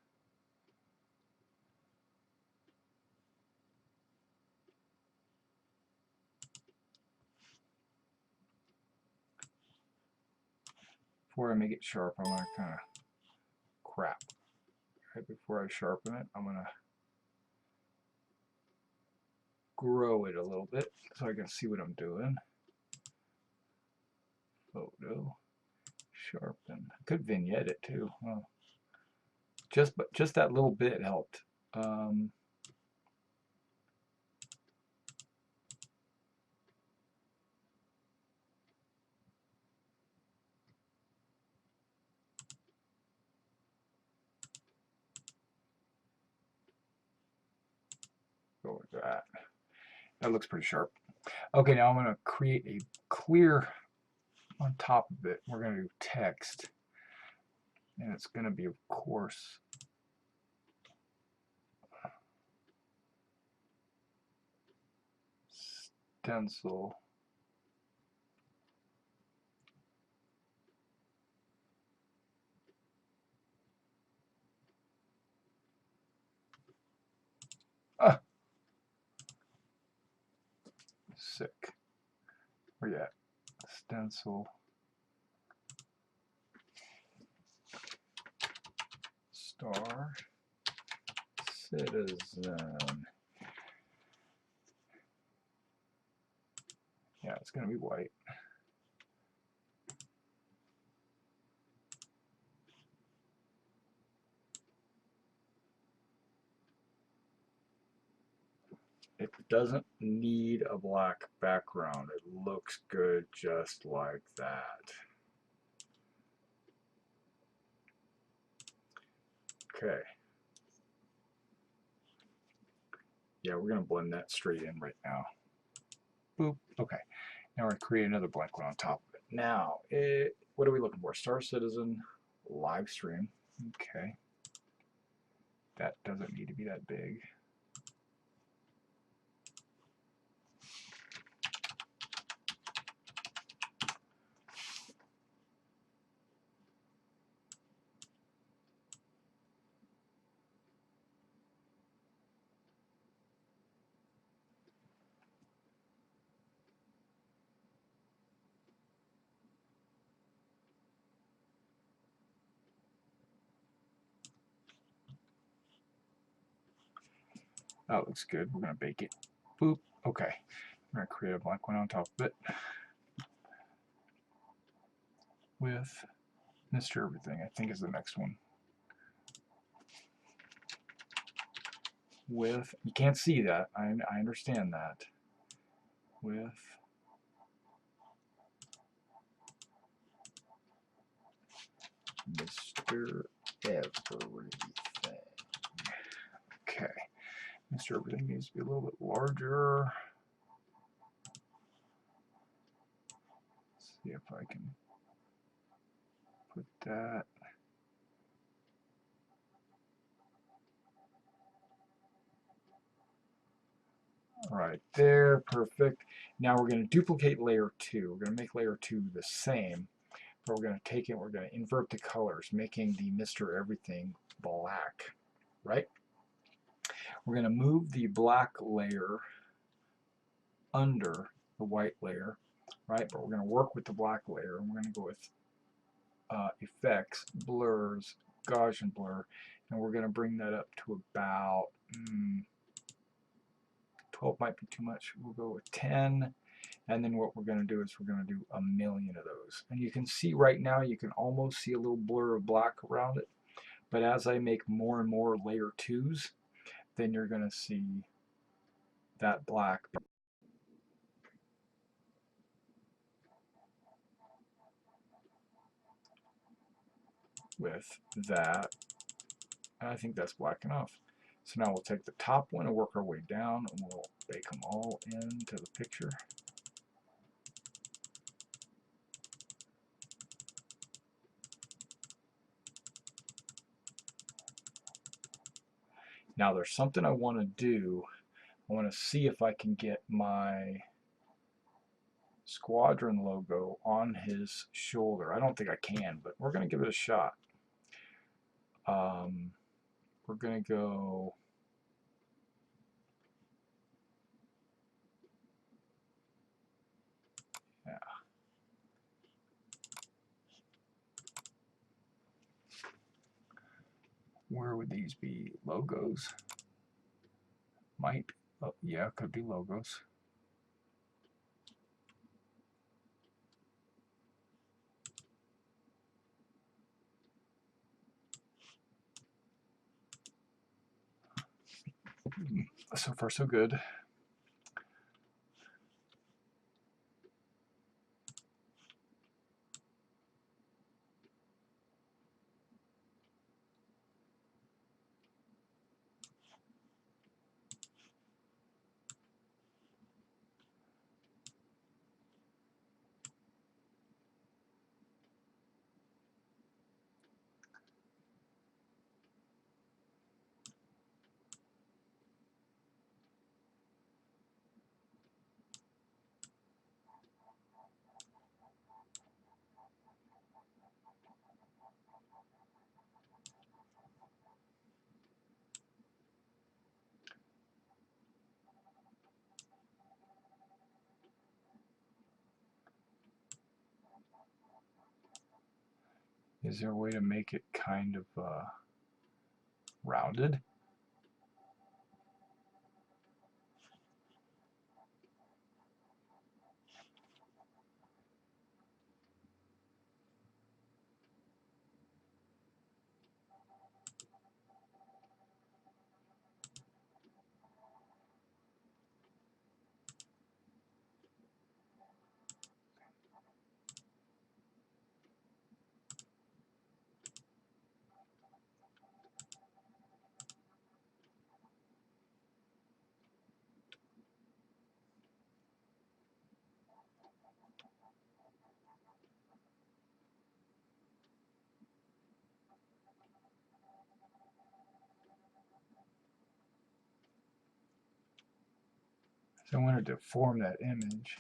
Before I make it sharp, I'm gonna kind of crap. Right before I sharpen it, I'm gonna grow it a little bit so I can see what I'm doing. Photo, sharpen. I could vignette it too. Well, just that little bit helped. Go with that. That looks pretty sharp. Okay, now I'm going to create a clear on top of it. We're going to do text. And it's going to be, of course, stencil. Ah! Sick. Where you at? Stencil. Star Citizen. Yeah, it's going to be white. It doesn't need a black background. It looks good just like that. Okay. Yeah, we're going to blend that straight in right now. Boop. Okay. Now we're going to create another blank one on top of it. Now, what are we looking for? Star Citizen live stream. Okay. That doesn't need to be that big. That looks good. We're going to bake it. Boop. Okay. We're going to create a blank one on top of it with Mr. Everything, I think is the next one. With, you can't see that. I understand that. With Mr. Everything. Okay. Mr. Everything needs to be a little bit larger. Let's see if I can put that. Right there, perfect. Now we're going to duplicate layer 2. We're going to make layer 2 the same, but we're going to take it, we're going to invert the colors, making the Mr. Everything black, right? We're going to move the black layer under the white layer, right? But we're going to work with the black layer, and we're going to go with effects, blurs, Gaussian blur, and we're going to bring that up to about 12 might be too much. We'll go with 10, and then what we're going to do is we're going to do 1,000,000 of those. And you can see right now, you can almost see a little blur of black around it, But as I make more and more layer 2s, then you're going to see that black. With that, and I think that's black enough. So now we'll take the top one and work our way down, and we'll bake them all into the picture. Now there's something I want to do. I want to see if I can get my squadron logo on his shoulder. I don't think I can, but we're going to give it a shot. We're going to go... Yeah. Where would these be? Logos? Might. Oh, yeah, could be logos. So far, so good. Is there a way to make it kind of rounded? So I wanted to form that image.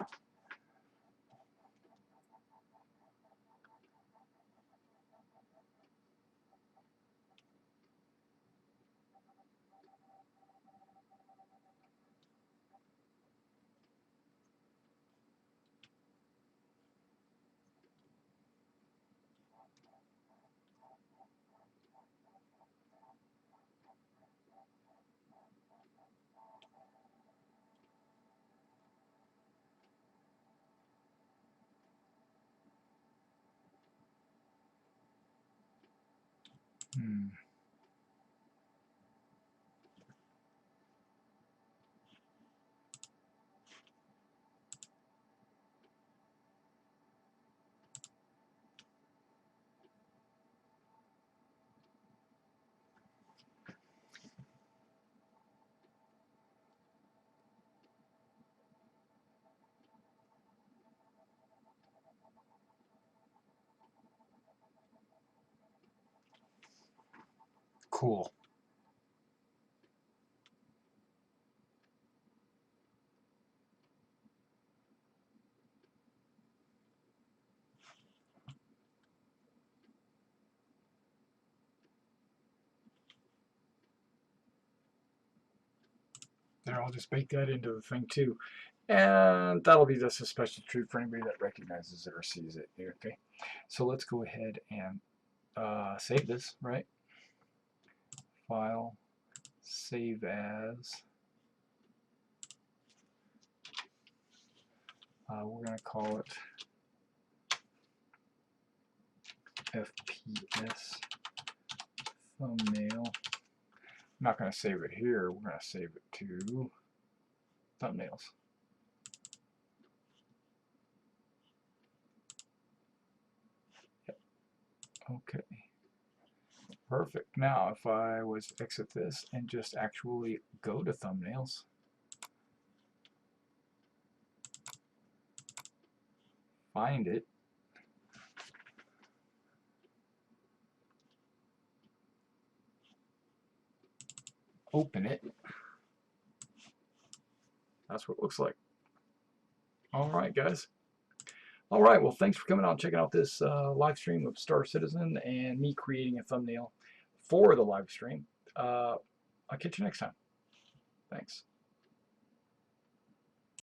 Cool. There, I'll just bake that into the thing too. And that'll be just a special treat for anybody that recognizes it or sees it. Okay, so let's go ahead and save this, right? File, save as. We're going to call it FPS thumbnail. I'm not going to save it here. We're going to save it to thumbnails. Yep. Okay. Perfect. Now, if I was to exit this and just actually go to thumbnails, find it, open it, that's what it looks like. All right, guys. All right, well, thanks for coming out and checking out this live stream of Star Citizen and me creating a thumbnail for the live stream. I'll catch you next time. Thanks.